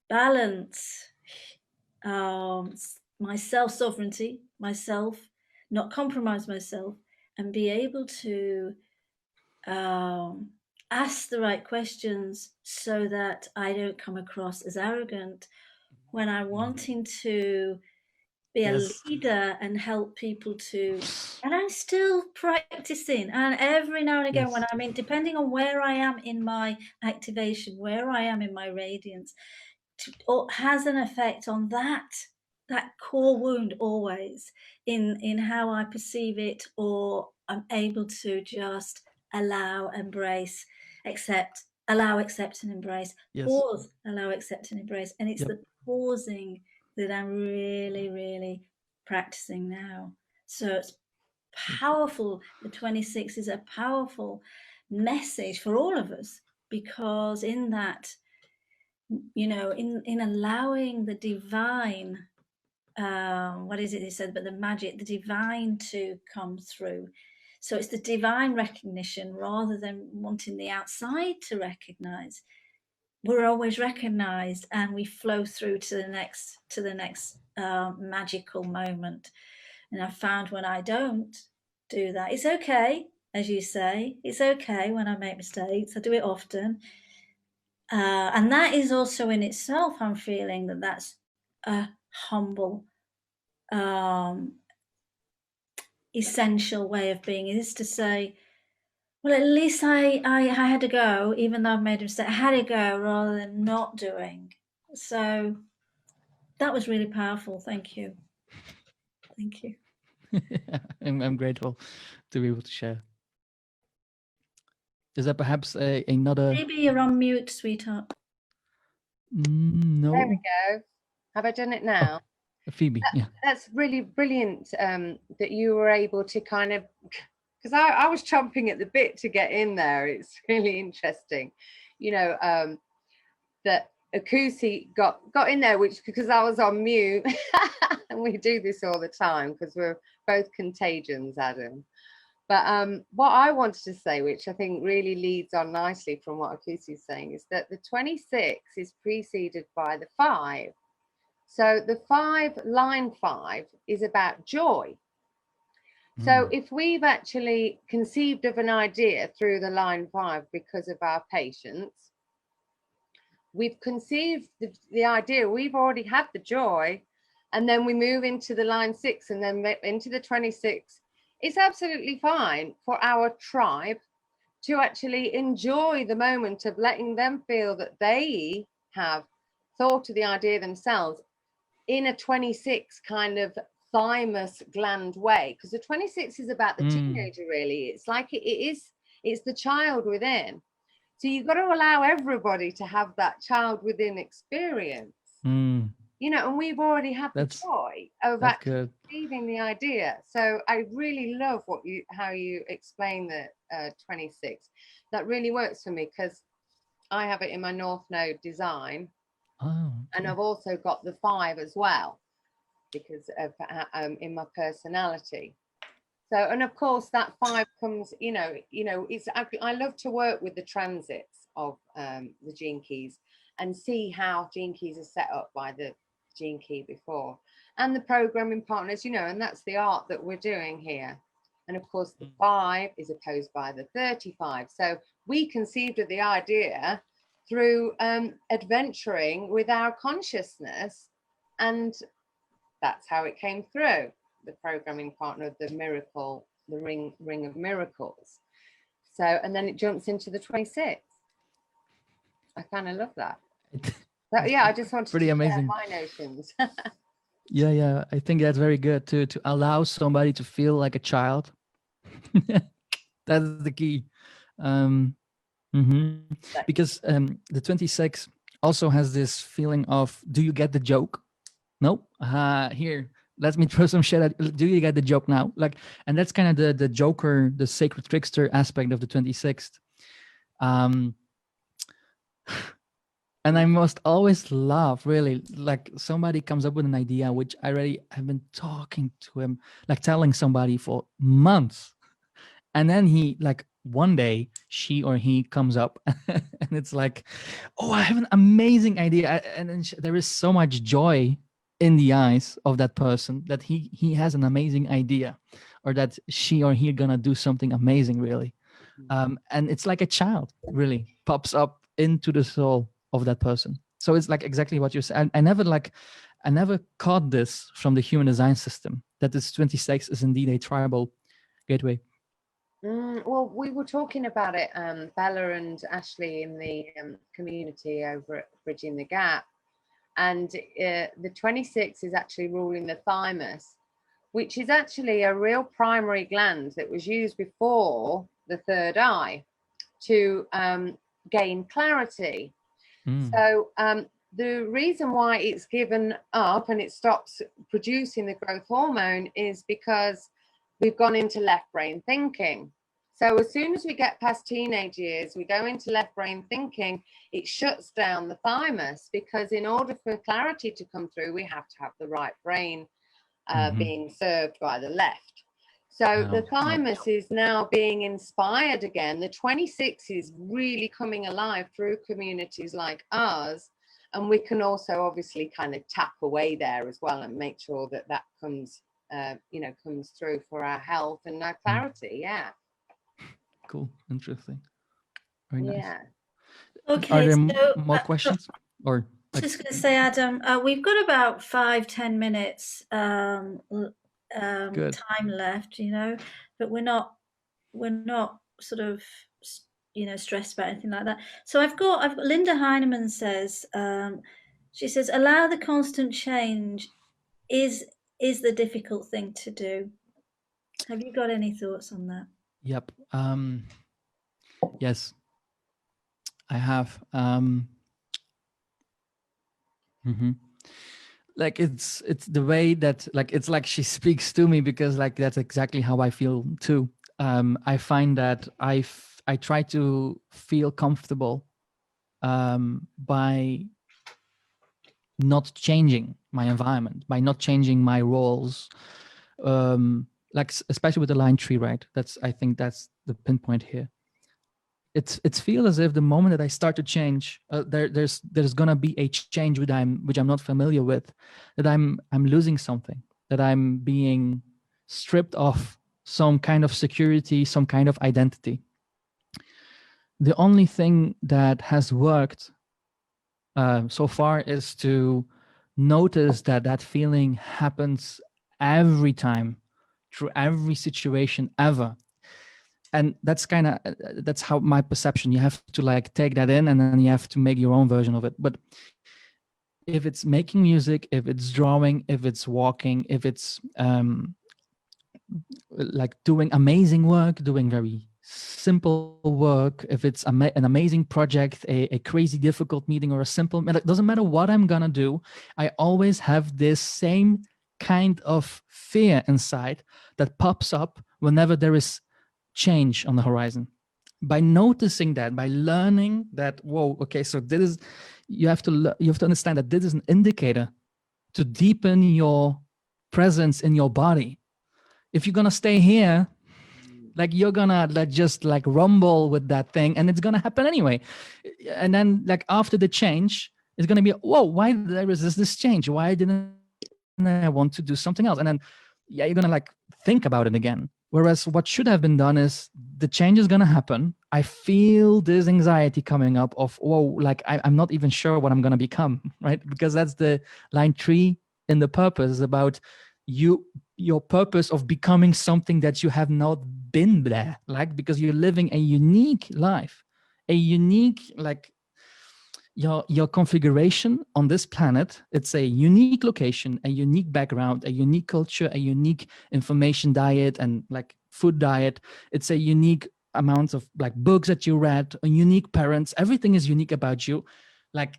balance my self-sovereignty, myself, not compromise myself, and be able to ask the right questions so that I don't come across as arrogant when I'm wanting to be a leader and help people to, and I'm still practicing. And every now and again, when I'm in, depending on where I am in my activation, where I am in my radiance, has an effect on that core wound, always in how I perceive it, or I'm able to just allow, embrace, accept, allow, accept, and embrace. Pause, allow, accept, and embrace. And it's the pausing that I'm really, really practicing now. So it's powerful. The 26 is a powerful message for all of us, because in that, you know, in allowing the divine, what is it he said, but the magic, the divine to come through. So it's the divine recognition rather than wanting the outside to recognize. We're always recognized, and we flow through to the next magical moment. And I found when I don't do that, it's okay, as you say, it's okay when I make mistakes. I do it often. And that is also in itself, I'm feeling that that's a humble, essential way of being, is to say, well, at least I had to go, even though I've made a mistake, I had to go rather than not doing. So that was really powerful. Thank you. Thank you. I'm grateful to be able to share. Is there perhaps another? Maybe you're on mute, sweetheart. No. There we go. Have I done it now? Phoebe, yeah. That's really brilliant that you were able to kind of, because I was chomping at the bit to get in there. It's really interesting, you know, that Akusi got in there, which because I was on mute, and we do this all the time because we're both contagions, Adam. But what I wanted to say, which I think really leads on nicely from what Akusi is saying, is that the 26 is preceded by the 5. So the 5, line 5, is about joy. So if we've actually conceived of an idea through the line 5 because of our patience, we've conceived the idea, we've already had the joy, and then we move into the line 6 and then into the 26. It's absolutely fine for our tribe to actually enjoy the moment of letting them feel that they have thought of the idea themselves in a 26 kind of thymus gland way, because the 26 is about the teenager, really. It's like it's the child within. So you've got to allow everybody to have that child within experience. You know, and we've already had the joy of actually receiving the idea. So I really love how you explain the 26. That really works for me because I have it in my North Node design. And I've also got the 5 as well because of in my personality. So, and of course that 5 comes, you know, it's, I love to work with the transits of the gene keys and see how gene keys are set up by the gene key before, and the programming partners, you know, and that's the art that we're doing here. And of course the 5 is opposed by the 35. So we conceived of the idea through adventuring with our consciousness, and that's how it came through. The programming partner of the miracle, the ring of miracles. So, and then it jumps into the 26. I kind of love that. So, yeah, I just wanted pretty to amazing. share my notions. Yeah, I think that's very good to allow somebody to feel like a child. That's the key. Because the 26 also has this feeling of, do you get the joke? No? Here, let me throw some shit at, do you get the joke now? Like, and that's kind of the joker, the sacred trickster aspect of the 26th. And I must always laugh, really, like somebody comes up with an idea, which I already have been talking to him, like telling somebody for months. And then he, like one day, she or he comes up and it's like, oh, I have an amazing idea. And then there is so much joy in the eyes of that person that he has an amazing idea, or that she or he are gonna do something amazing, really. And it's like a child really pops up into the soul of that person. So it's like exactly what you said. I never caught this from the human design system, that this 26 is indeed a tribal gateway. Well, we were talking about it, Bella and Ashley, in the community over at Bridging the Gap. And the 26 is actually ruling the thymus, which is actually a real primary gland that was used before the third eye to gain clarity. So the reason why it's given up and it stops producing the growth hormone is because we've gone into left brain thinking. So as soon as we get past teenage years, we go into left brain thinking, it shuts down the thymus, because in order for clarity to come through, we have to have the right brain being served by the left. So the thymus is now being inspired again. The 26 is really coming alive through communities like ours. And we can also obviously kind of tap away there as well and make sure that that comes, comes through for our health and our clarity. Yeah. Cool. Interesting. Very nice. Yeah. Okay. Are there more questions? Or I was just going to say, Adam, we've got about 5-10 minutes time left, but we're not sort of, stressed about anything like that. So I've got Linda Heinemann says, she says, allow the constant change is the difficult thing to do. Have you got any thoughts on that? Yep. Yes, I have. Like it's the way that, like, it's like she speaks to me, because like that's exactly how I feel too. I find that I try to feel comfortable by not changing my environment, by not changing my roles, like especially with the line tree, right? I think that's the pinpoint here. It feels as if the moment that I start to change, there's gonna be a change which I'm not familiar with, that I'm losing something, that I'm being stripped of some kind of security, some kind of identity. The only thing that has worked so far is to notice that feeling happens every time, through every situation ever. And that's how my perception. You have to like take that in, and then you have to make your own version of it. But if it's making music, if it's drawing, if it's walking, if it's like doing amazing work, doing very simple work, if it's an amazing project, a crazy difficult meeting, or a simple, it doesn't matter what I'm gonna do, I always have this same kind of fear inside that pops up whenever there is change on the horizon. By noticing that, by learning that, whoa, okay, so this is, you have to understand that this is an indicator to deepen your presence in your body. If you're gonna stay here, like you're gonna just like rumble with that thing, and it's gonna happen anyway. And then like after the change, it's gonna be, whoa, why did I resist this change? Why didn't I want to do something else? And then you're gonna like think about it again. Whereas what should have been done is, the change is gonna happen. I feel this anxiety coming up of, whoa, like I'm not even sure what I'm gonna become, right? Because that's the line 3 in the purpose, is about your purpose of becoming something that you have not been there, like, because you're living a unique life, a unique, like, your configuration on this planet. It's a unique location, a unique background, a unique culture, a unique information diet and like food diet. It's a unique amount of like books that you read, a unique parents. Everything is unique about you. Like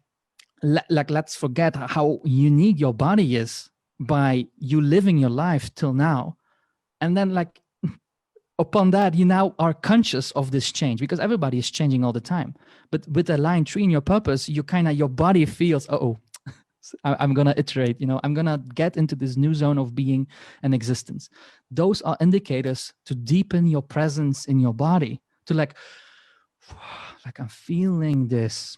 let's forget how unique your body is by you living your life till now. And then like upon that, you now are conscious of this change, because everybody is changing all the time. But with a line 3 in your purpose, you your body feels, oh, I'm going to iterate, I'm going to get into this new zone of being and existence. Those are indicators to deepen your presence in your body, to like I'm feeling this.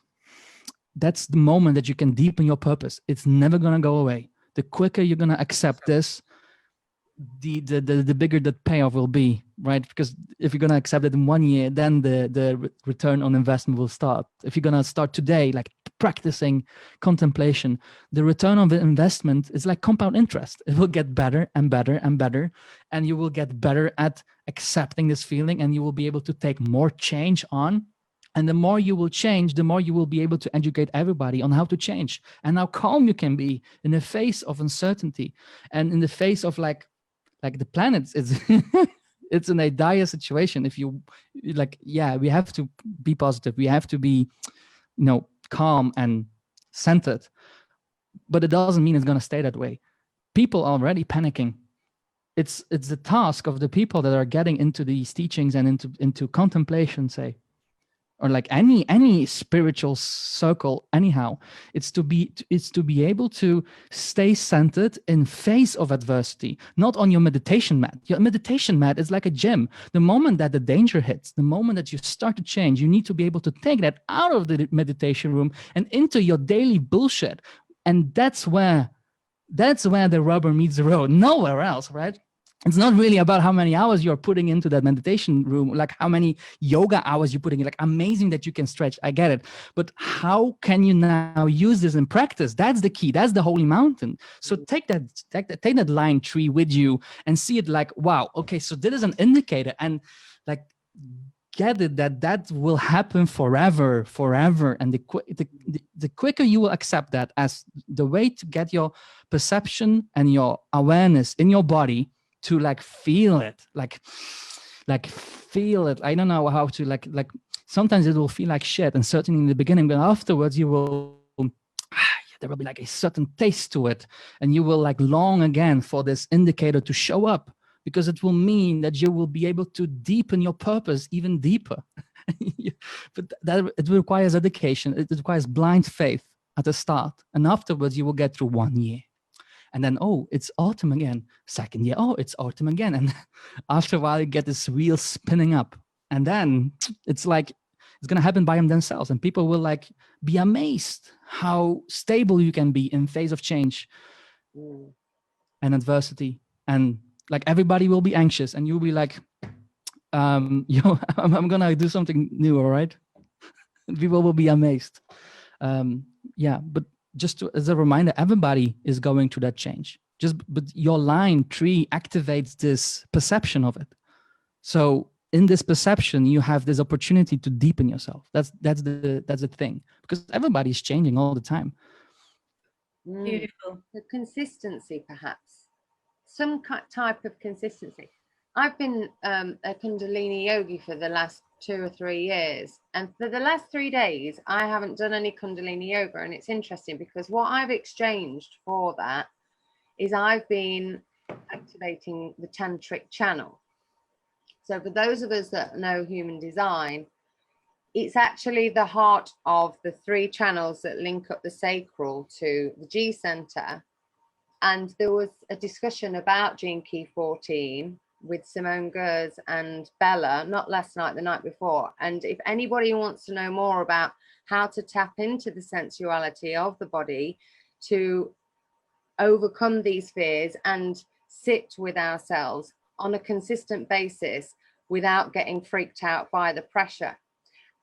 That's the moment that you can deepen your purpose. It's never going to go away. The quicker you're going to accept this, the bigger the payoff will be, right? Because if you're going to accept it in 1 year, then the return on investment will start. If you're going to start today, like practicing contemplation, the return on the investment is like compound interest. It will get better and better and better, and you will get better at accepting this feeling, and you will be able to take more change on. And the more you will change, the more you will be able to educate everybody on how to change and how calm you can be in the face of uncertainty, and in the face of like the planet is it's in a dire situation. If you like, yeah, we have to be positive. We have to be, calm and centered, but it doesn't mean it's going to stay that way. People are already panicking. It's the task of the people that are getting into these teachings and into contemplation, say, or like any spiritual circle, anyhow, it's to be able to stay centered in face of adversity, not on your meditation mat. Your meditation mat is like a gym. The moment that the danger hits, the moment that you start to change, you need to be able to take that out of the meditation room and into your daily bullshit. And that's where the rubber meets the road. Nowhere else, right? It's not really about how many hours you're putting into that meditation room, like how many yoga hours you're putting in. Like, amazing that you can stretch, I get it. But how can you now use this in practice? That's the key. That's the holy mountain. So take that line 3 with you and see it like, wow, okay, so this is an indicator, and like get it that will happen forever. And the quicker you will accept that as the way to get your perception and your awareness in your body, to like feel it, like feel it. I don't know how to like sometimes it will feel like shit, and certainly in the beginning, but afterwards you will there will be like a certain taste to it, and you will like long again for this indicator to show up, because it will mean that you will be able to deepen your purpose even deeper. But that it requires dedication. It requires blind faith at the start, and afterwards you will get through 1 year, and then, oh, it's autumn again. Second year, oh, it's autumn again, and after a while you get this wheel spinning up, and then it's like it's gonna happen by themselves, and people will like be amazed how stable you can be in face of change and adversity, and like everybody will be anxious, and you'll be like, I'm gonna do something new, all right? People will be amazed. But just as a reminder, everybody is going through that change. But your line 3 activates this perception of it. So in this perception, you have this opportunity to deepen yourself. That's the thing, because everybody's changing all the time. Beautiful. The consistency, perhaps. Some type of consistency. I've been a Kundalini yogi for the last 2 or 3 years, and for the last 3 days I haven't done any Kundalini yoga, and it's interesting because what I've exchanged for that is I've been activating the tantric channel. So for those of us that know human design, it's actually the heart of the 3 channels that link up the sacral to the G center. And there was a discussion about Gene Key 14 with Simone Gers and Bella, not last night, the night before. And if anybody wants to know more about how to tap into the sensuality of the body to overcome these fears and sit with ourselves on a consistent basis without getting freaked out by the pressure.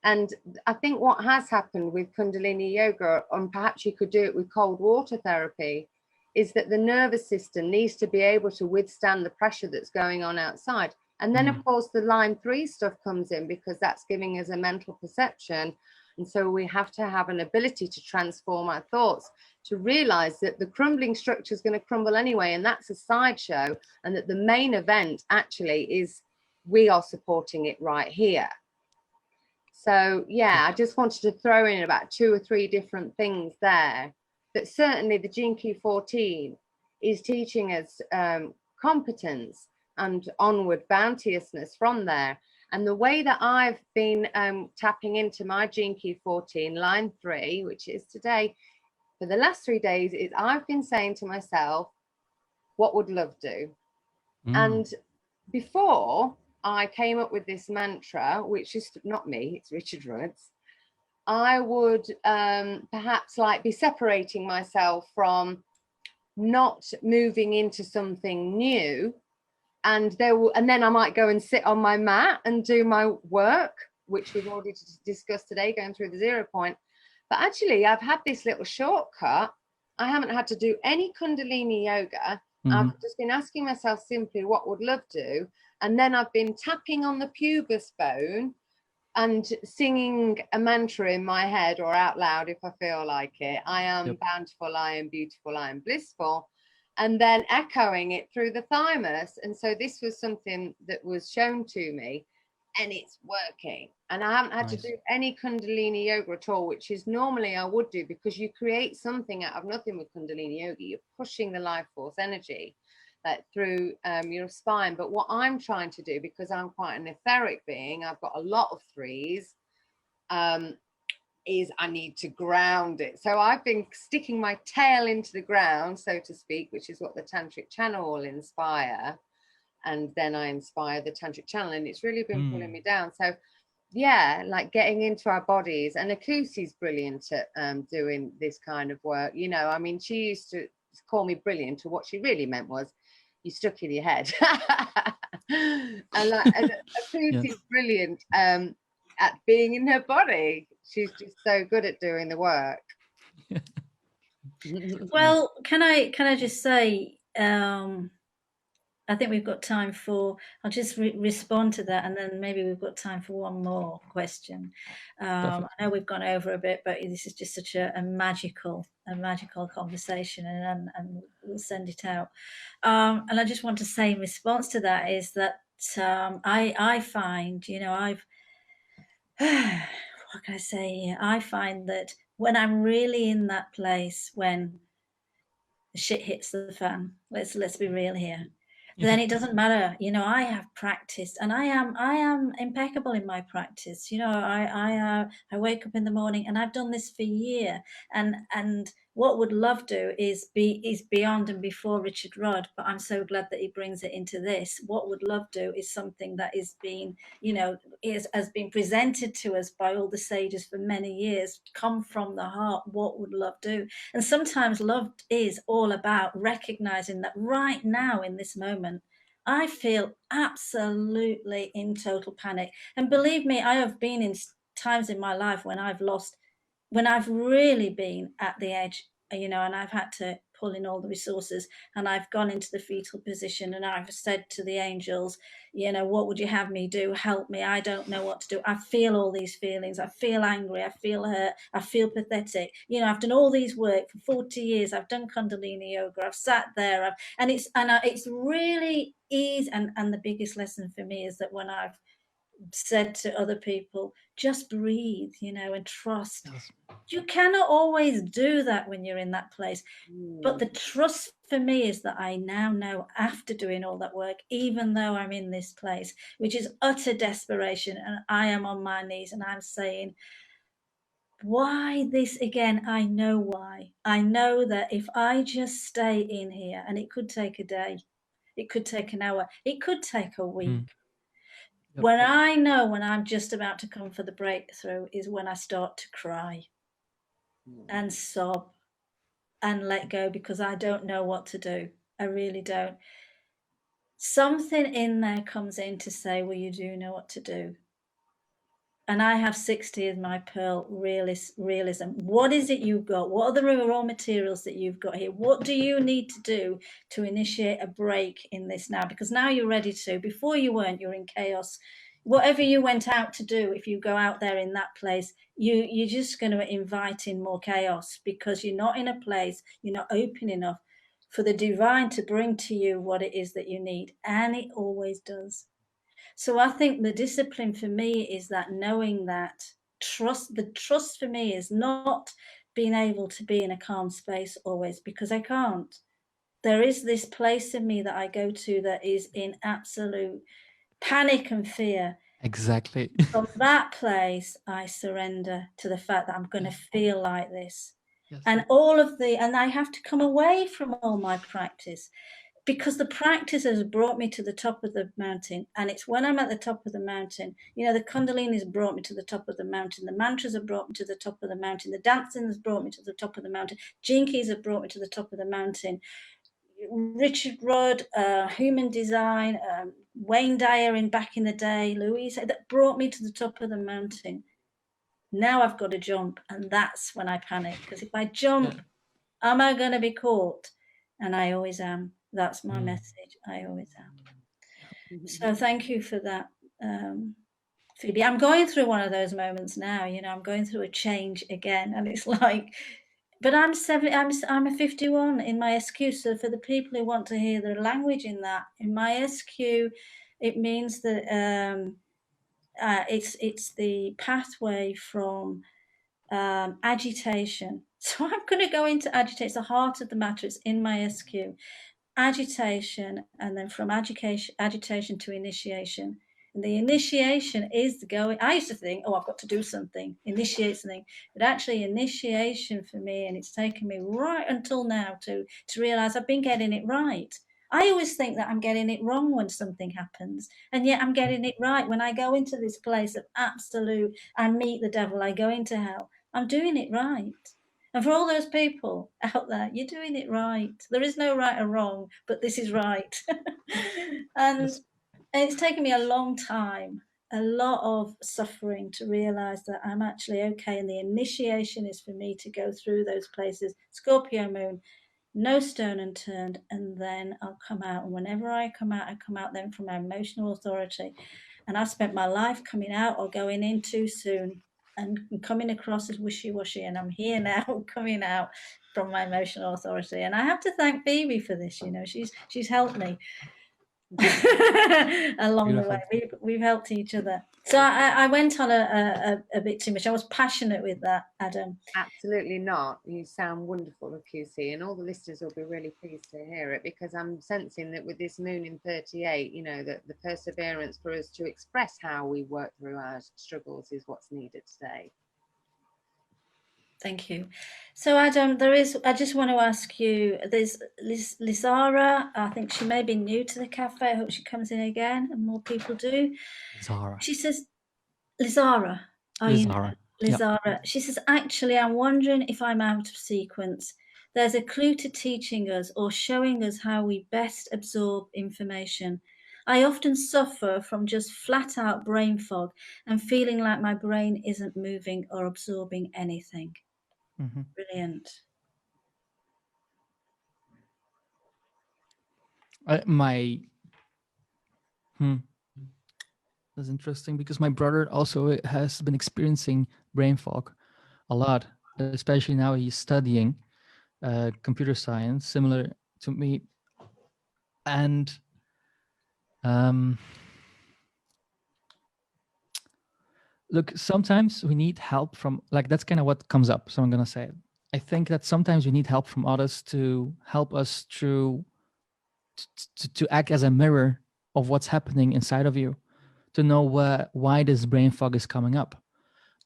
And I think what has happened with Kundalini yoga, and perhaps you could do it with cold water therapy, is that the nervous system needs to be able to withstand the pressure that's going on outside. And then, of course, the line 3 stuff comes in, because that's giving us a mental perception. And so we have to have an ability to transform our thoughts, to realize that the crumbling structure is going to crumble anyway, and that's a sideshow, and that the main event actually is we are supporting it right here. So, yeah, I just wanted to throw in about 2 or 3 different things there. But certainly the Gene Key 14 is teaching us competence and onward bounteousness from there. And the way that I've been tapping into my Gene Key 14, line 3, which is today, for the last 3 days, is I've been saying to myself, what would love do? And before I came up with this mantra, which is not me, it's Richard Rudd's, I would perhaps like be separating myself from not moving into something new, and then I might go and sit on my mat and do my work, which we've already discussed today, going through the 0 point. But actually, I've had this little shortcut. I haven't had to do any Kundalini yoga. I've just been asking myself simply, what would love do? And then I've been tapping on the pubis bone and singing a mantra in my head or out loud if I feel like it. I am bountiful, I am beautiful, I am blissful. And then echoing it through the thymus. And so this was something that was shown to me, and it's working. And I haven't had to do any Kundalini yoga at all, which is normally I would do, because you create something out of nothing with Kundalini yoga. You're pushing the life force energy through your spine. But what I'm trying to do, because I'm quite an etheric being, I've got a lot of 3s, is I need to ground it. So I've been sticking my tail into the ground, so to speak, which is what the tantric channel will inspire. And then I inspire the tantric channel, and it's really been pulling me down. So yeah, like getting into our bodies. And Akusi's brilliant at doing this kind of work. You know, I mean, she used to call me brilliant, to what she really meant was, you stuck in your head. And Akusi's brilliant at being in her body. She's just so good at doing the work. Well, can I just say, I think we've got time for, I'll just respond to that, and then maybe we've got time for one more question. I know we've gone over a bit, but this is just such a magical conversation, and we'll send it out. And I just want to say in response to that is that I find, you know, what can I say here? I find that when I'm really in that place, when the shit hits the fan, let's be real here, then it doesn't matter. You know, I have practiced, and I am impeccable in my practice. You know, I wake up in the morning, and I've done this for a year, and what would love do is beyond and before Richard Rudd, but I'm so glad that he brings it into this. What would love do is something that is being, you know, has been presented to us by all the sages for many years, come from the heart. What would love do? And sometimes love is all about recognizing that right now in this moment, I feel absolutely in total panic. And believe me, I have been in times in my life when I've lost, when I've really been at the edge, you know, and I've had to pull in all the resources, and I've gone into the fetal position, and I've said to the angels, you know, what would you have me do? Help me. I don't know what to do. I feel all these feelings. I feel angry. I feel hurt. I feel pathetic. You know, I've done all these work for 40 years. I've done Kundalini yoga. I've sat there. It's really easy. And the biggest lesson for me is that when I've said to other people, just breathe, you know, and trust. Yes. You cannot always do that when you're in that place. But the trust for me is that I now know, after doing all that work, even though I'm in this place, which is utter desperation, and I am on my knees and I'm saying, why this again? I know why. I know that if I just stay in here, and it could take a day, it could take an hour, it could take a week. Yep. When I know when I'm just about to come for the breakthrough is when I start to cry and sob and let go, because I don't know what to do. I really don't. Something in there comes in to say, well, you do know what to do. And I have 60 as my pearl realism. What is it you've got? What are the raw materials that you've got here? What do you need to do to initiate a break in this now? Because now you're ready to. Before you weren't, you're in chaos. Whatever you went out to do, if you go out there in that place, you're just going to invite in more chaos, because you're not in a place, you're not open enough for the divine to bring to you what it is that you need. And it always does. So I think the discipline for me is that knowing that trust. The trust for me is not being able to be in a calm space always, because I can't. There is this place in me that I go to that is in absolute panic and fear. Exactly. From that place, I surrender to the fact that I'm going to feel like this. Yes. And I have to come away from all my practice, because the practice has brought me to the top of the mountain. And it's when I'm at the top of the mountain, you know, the Kundalini has brought me to the top of the mountain. The mantras have brought me to the top of the mountain. The dancing has brought me to the top of the mountain. Jinkies have brought me to the top of the mountain. Richard Rudd, Human Design, Wayne Dyer back in the day, Louise, that brought me to the top of the mountain. Now I've got to jump, and that's when I panic, because if I jump, am I going to be caught? And I always am. That's my message. I always am. So thank you for that, Phoebe. I'm going through one of those moments now. You know, I'm going through a change again, and it's like, but I'm a 51 in my SQ. So for the people who want to hear the language in that, in my SQ, it means that it's the pathway from agitation. So I'm going to go into agitation. It's the heart of the matter. It's in my SQ. Agitation, and then from agitation to initiation. And the initiation is the going. I used to think, oh, I've got to do something, initiate something. But actually, initiation for me, and it's taken me right until now to realize I've been getting it right. I always think that I'm getting it wrong when something happens, and yet I'm getting it right. When I go into this place of absolute, I meet the devil, I go into hell, I'm doing it right. And for all those people out there, you're doing it right. There is no right or wrong, but this is right. And it's taken me a long time, a lot of suffering to realize that I'm actually okay. And the initiation is for me to go through those places, Scorpio moon, no stone unturned, and then I'll come out. And whenever I come out then from my emotional authority. And I've spent my life coming out or going in too soon and coming across as wishy-washy, and I'm here now coming out from my emotional authority. And I have to thank Phoebe for this. You know, she's helped me. along the Beautiful. way. We've helped each other. So I went on a bit too much. I was passionate with that, Adam. Absolutely not. You sound wonderful, QC, and all the listeners will be really pleased to hear it, because I'm sensing that with this moon in 38, you know, that the perseverance for us to express how we work through our struggles is what's needed today. Thank you. So Adam, I just want to ask you, there's Lizara, I think she may be new to the cafe. I hope she comes in again and more people do. Zara. She says, Lizara. Oh, you know, Lizara. Yep. Lizara. She says, actually, I'm wondering if I'm out of sequence. There's a clue to teaching us or showing us how we best absorb information. I often suffer from just flat out brain fog and feeling like my brain isn't moving or absorbing anything. Mm-hmm. Brilliant. That's interesting, because my brother also has been experiencing brain fog a lot, especially now he's studying computer science, similar to me. And look, sometimes we need help from, like, that's kind of what comes up. So I'm going to say it. I think that sometimes we need help from others to help us through, to act as a mirror of what's happening inside of you, to know why this brain fog is coming up.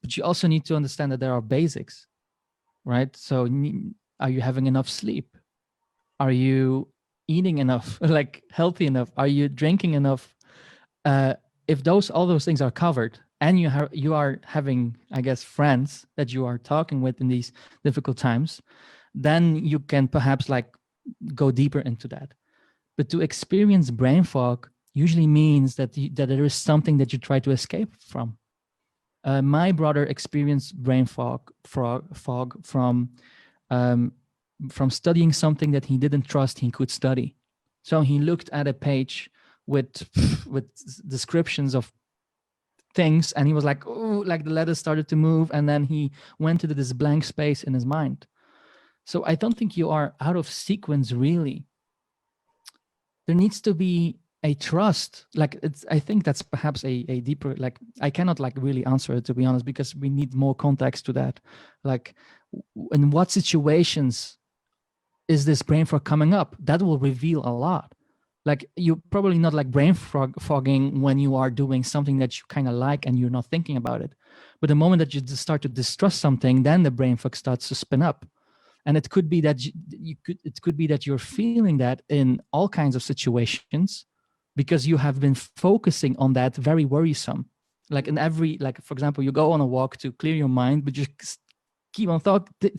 But you also need to understand that there are basics, right? So are you having enough sleep? Are you eating enough, like healthy enough? Are you drinking enough? If all those things are covered, and you are having, I guess, friends that you are talking with in these difficult times, then you can perhaps like go deeper into that. But to experience brain fog usually means that there is something that you try to escape from. My brother experienced brain fog from studying something that he didn't trust he could study. So he looked at a page with descriptions of things, and he was like, oh, like the letters started to move, and then he went to this blank space in his mind. So I don't think you are out of sequence, really. There needs to be a trust. Like, I think that's perhaps a deeper, like, I cannot like really answer it, to be honest, because we need more context to that. Like, in what situations is this brain fog coming up? That will reveal a lot. Like, you're probably not like brain fogging when you are doing something that you kind of like and you're not thinking about it. But the moment that you start to distrust something, then the brain fog starts to spin up. And it could be that it could be that you're feeling that in all kinds of situations, because you have been focusing on that very worrisome. Like in every, like, for example, you go on a walk to clear your mind, but you keep on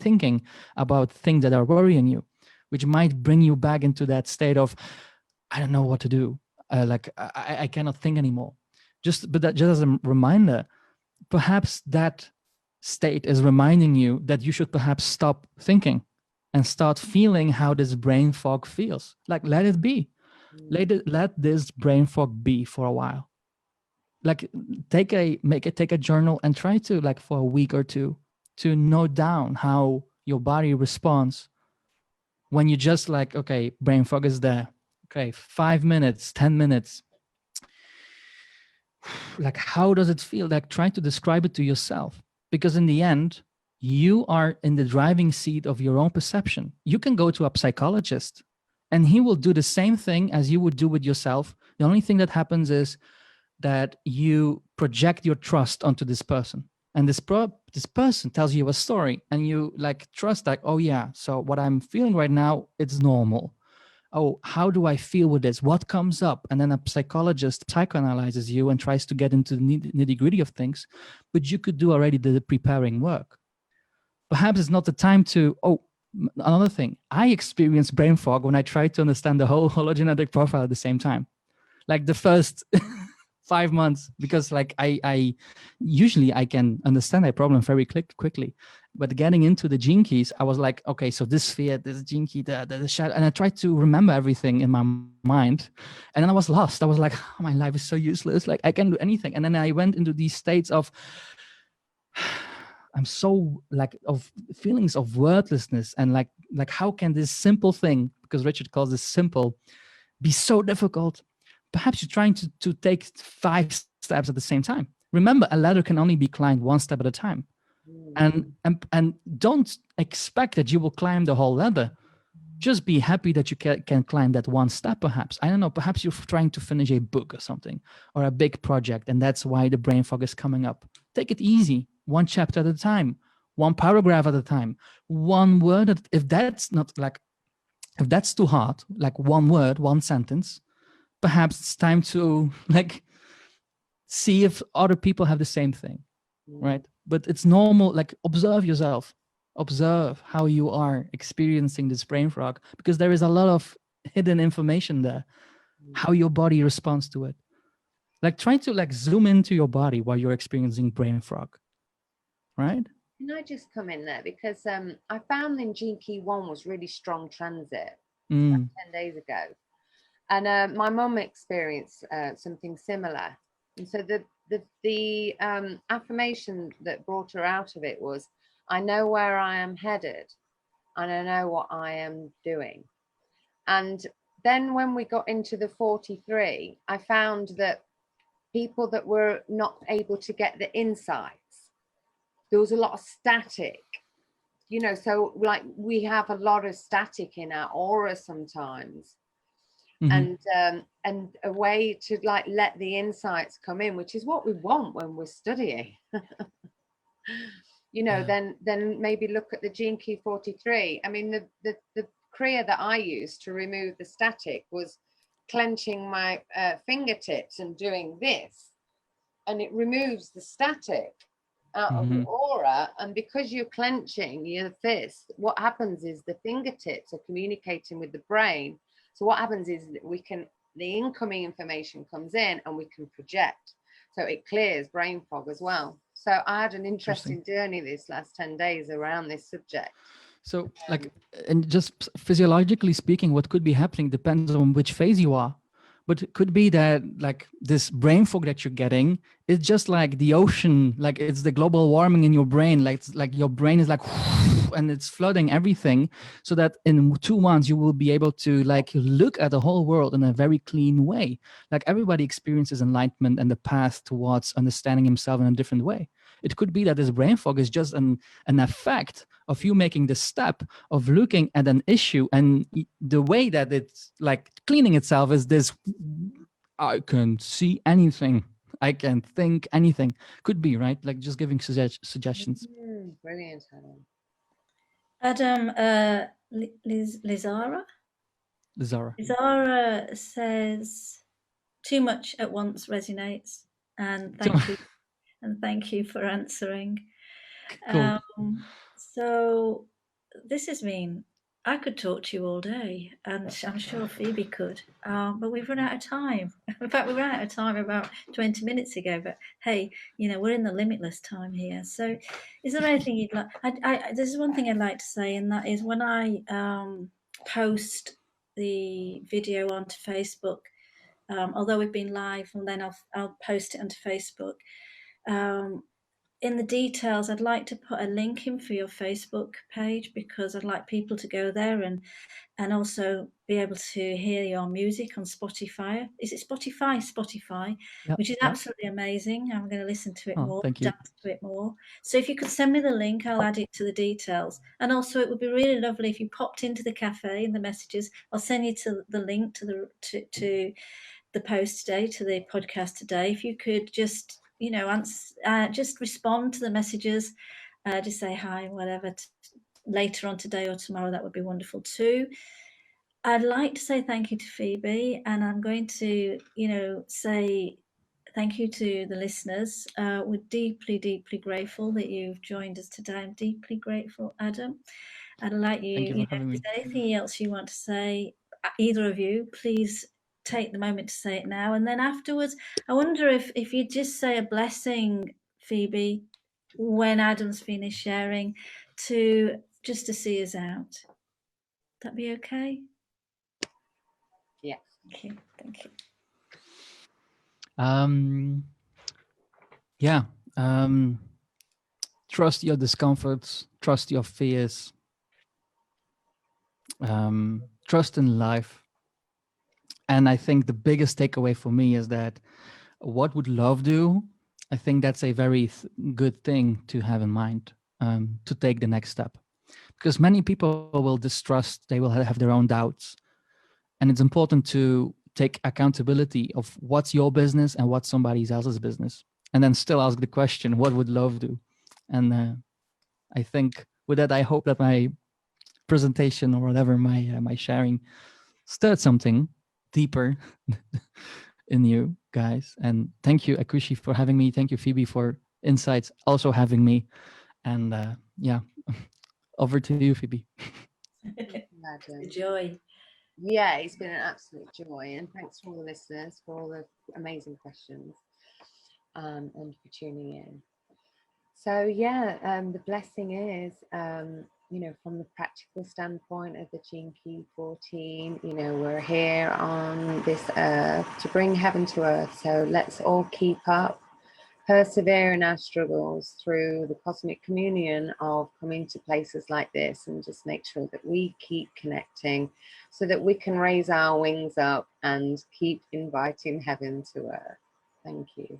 thinking about things that are worrying you, which might bring you back into that state of, I don't know what to do. Like I cannot think anymore. But just as a reminder, perhaps that state is reminding you that you should perhaps stop thinking and start feeling how this brain fog feels. Like, let it be. Let this brain fog be for a while. Like, take a journal and try to, like, for a week or two, to note down how your body responds when you just like, okay, brain fog is there. Okay, 5 minutes, 10 minutes. Like, how does it feel? Like, try to describe it to yourself, because in the end, you are in the driving seat of your own perception. You can go to a psychologist and he will do the same thing as you would do with yourself. The only thing that happens is that you project your trust onto this person. And this person tells you a story, and you like trust, like, oh yeah, so what I'm feeling right now, it's normal. Oh, how do I feel with this? What comes up? And then a psychologist psychoanalyzes you and tries to get into the nitty gritty of things, but you could do already the preparing work. Perhaps it's not the time to, another thing, I experienced brain fog when I tried to understand the whole hologenetic profile at the same time. Like the first 5 months, because like I usually I can understand a problem very quickly, but getting into the gene keys, I was like, okay, so this sphere, this gene key, the shadow, and I tried to remember everything in my mind, and then I was lost. I was like, oh, my life is so useless. Like, I can't do anything. And then I went into these states of, I'm so like, of feelings of wordlessness, and like how can this simple thing, because Richard calls this simple, be so difficult? perhaps you're trying to take 5 steps at the same time. Remember, a ladder can only be climbed 1 step at a time. And don't expect that you will climb the whole ladder. Just be happy that you can climb that 1 step, perhaps. I don't know, perhaps you're trying to finish a book or something, or a big project, and that's why the brain fog is coming up. Take it easy, 1 chapter at a time, 1 paragraph at a time, 1 word. If that's too hard, like 1 word, 1 sentence, perhaps it's time to like see if other people have the same thing, right? But it's normal, like observe yourself, observe how you are experiencing this brain fog, because there is a lot of hidden information there, how your body responds to it. Like try to like zoom into your body while you're experiencing brain fog, right? Can I just come in there? Because I found in Gene Key 1 was really strong transit 10 days ago. And my mum experienced something similar. And so the affirmation that brought her out of it was, I know where I am headed and I know what I am doing. And then when we got into the 43, I found that people that were not able to get the insights, there was a lot of static, you know, so like we have a lot of static in our aura sometimes. And a way to like let the insights come in, which is what we want when we're studying. You know, then maybe look at the Gene Key 43. I mean, the kriya that I used to remove the static was clenching my fingertips and doing this, and it removes the static out of the aura. And because you're clenching your fist, what happens is the fingertips are communicating with the brain. So what happens is that the incoming information comes in and we can project. So it clears brain fog as well. So I had an interesting journey this last 10 days around this subject. So like, and just physiologically speaking, what could be happening depends on which phase you are. But it could be that like this brain fog that you're getting is just like the ocean, like it's the global warming in your brain. Like it's like your brain is like, and it's flooding everything, so that in 2 months you will be able to like look at the whole world in a very clean way. Like everybody experiences enlightenment and the path towards understanding himself in a different way. It could be that this brain fog is just an effect of you making the step of looking at an issue, and the way that it's like cleaning itself is this: I can see anything, I can think anything. Could be, right? Like just giving suggestions. Brilliant, Adam. Lizara says, too much at once resonates, and thank you for answering. Cool. So this has been, I could talk to you all day, and I'm sure Phoebe could, but we've run out of time. In fact, we ran out of time about 20 minutes ago, but hey, you know, we're in the limitless time here. So is there anything you'd like? There's one thing I'd like to say, and that is when I post the video onto Facebook, although we've been live, and then I'll post it onto Facebook. In the details, I'd like to put a link in for your Facebook page, because I'd like people to go there and also be able to hear your music on Spotify. Is it Spotify? Spotify, yep, which is absolutely amazing. I'm going to listen to it more, thank you. dance to it more. So if you could send me the link, I'll add it to the details. And also, it would be really lovely if you popped into the cafe in the messages. I'll send you to the link to the post today, to the podcast today. If you could just, you know, just respond to the messages, just say hi, whatever, later on today or tomorrow, that would be wonderful too. I'd like to say thank you to Phoebe, and I'm going to, you know, say thank you to the listeners. We're deeply, deeply grateful that you've joined us today. I'm deeply grateful, Adam. I'd like you, Thank you for having me. If there's anything else you want to say, either of you, please take the moment to say it now. And then afterwards, I wonder if you just say a blessing, Phoebe, when Adam's finished sharing, just to see us out. That be okay? Yes. Thank you. Yeah. Trust your discomforts, trust your fears, trust in life, And I think the biggest takeaway for me is that what would love do? I think that's a very good thing to have in mind, to take the next step. Because many people will distrust, they will have their own doubts. And it's important to take accountability of what's your business and what's somebody else's business. And then still ask the question, what would love do? And I think with that, I hope that my presentation or whatever, my sharing stirred something deeper in you guys. And thank you, Akushi, for having me. Thank you, Phoebe, for insights, also having me. And yeah, over to you, Phoebe. A joy. Yeah, it's been an absolute joy, and thanks to all the listeners for all the amazing questions, and for tuning in. So yeah, the blessing is, you know, from the practical standpoint of the Gene Key 14, you know, we're here on this earth to bring heaven to earth. So let's all keep up, persevere in our struggles through the cosmic communion of coming to places like this, and just make sure that we keep connecting so that we can raise our wings up and keep inviting heaven to earth. Thank you.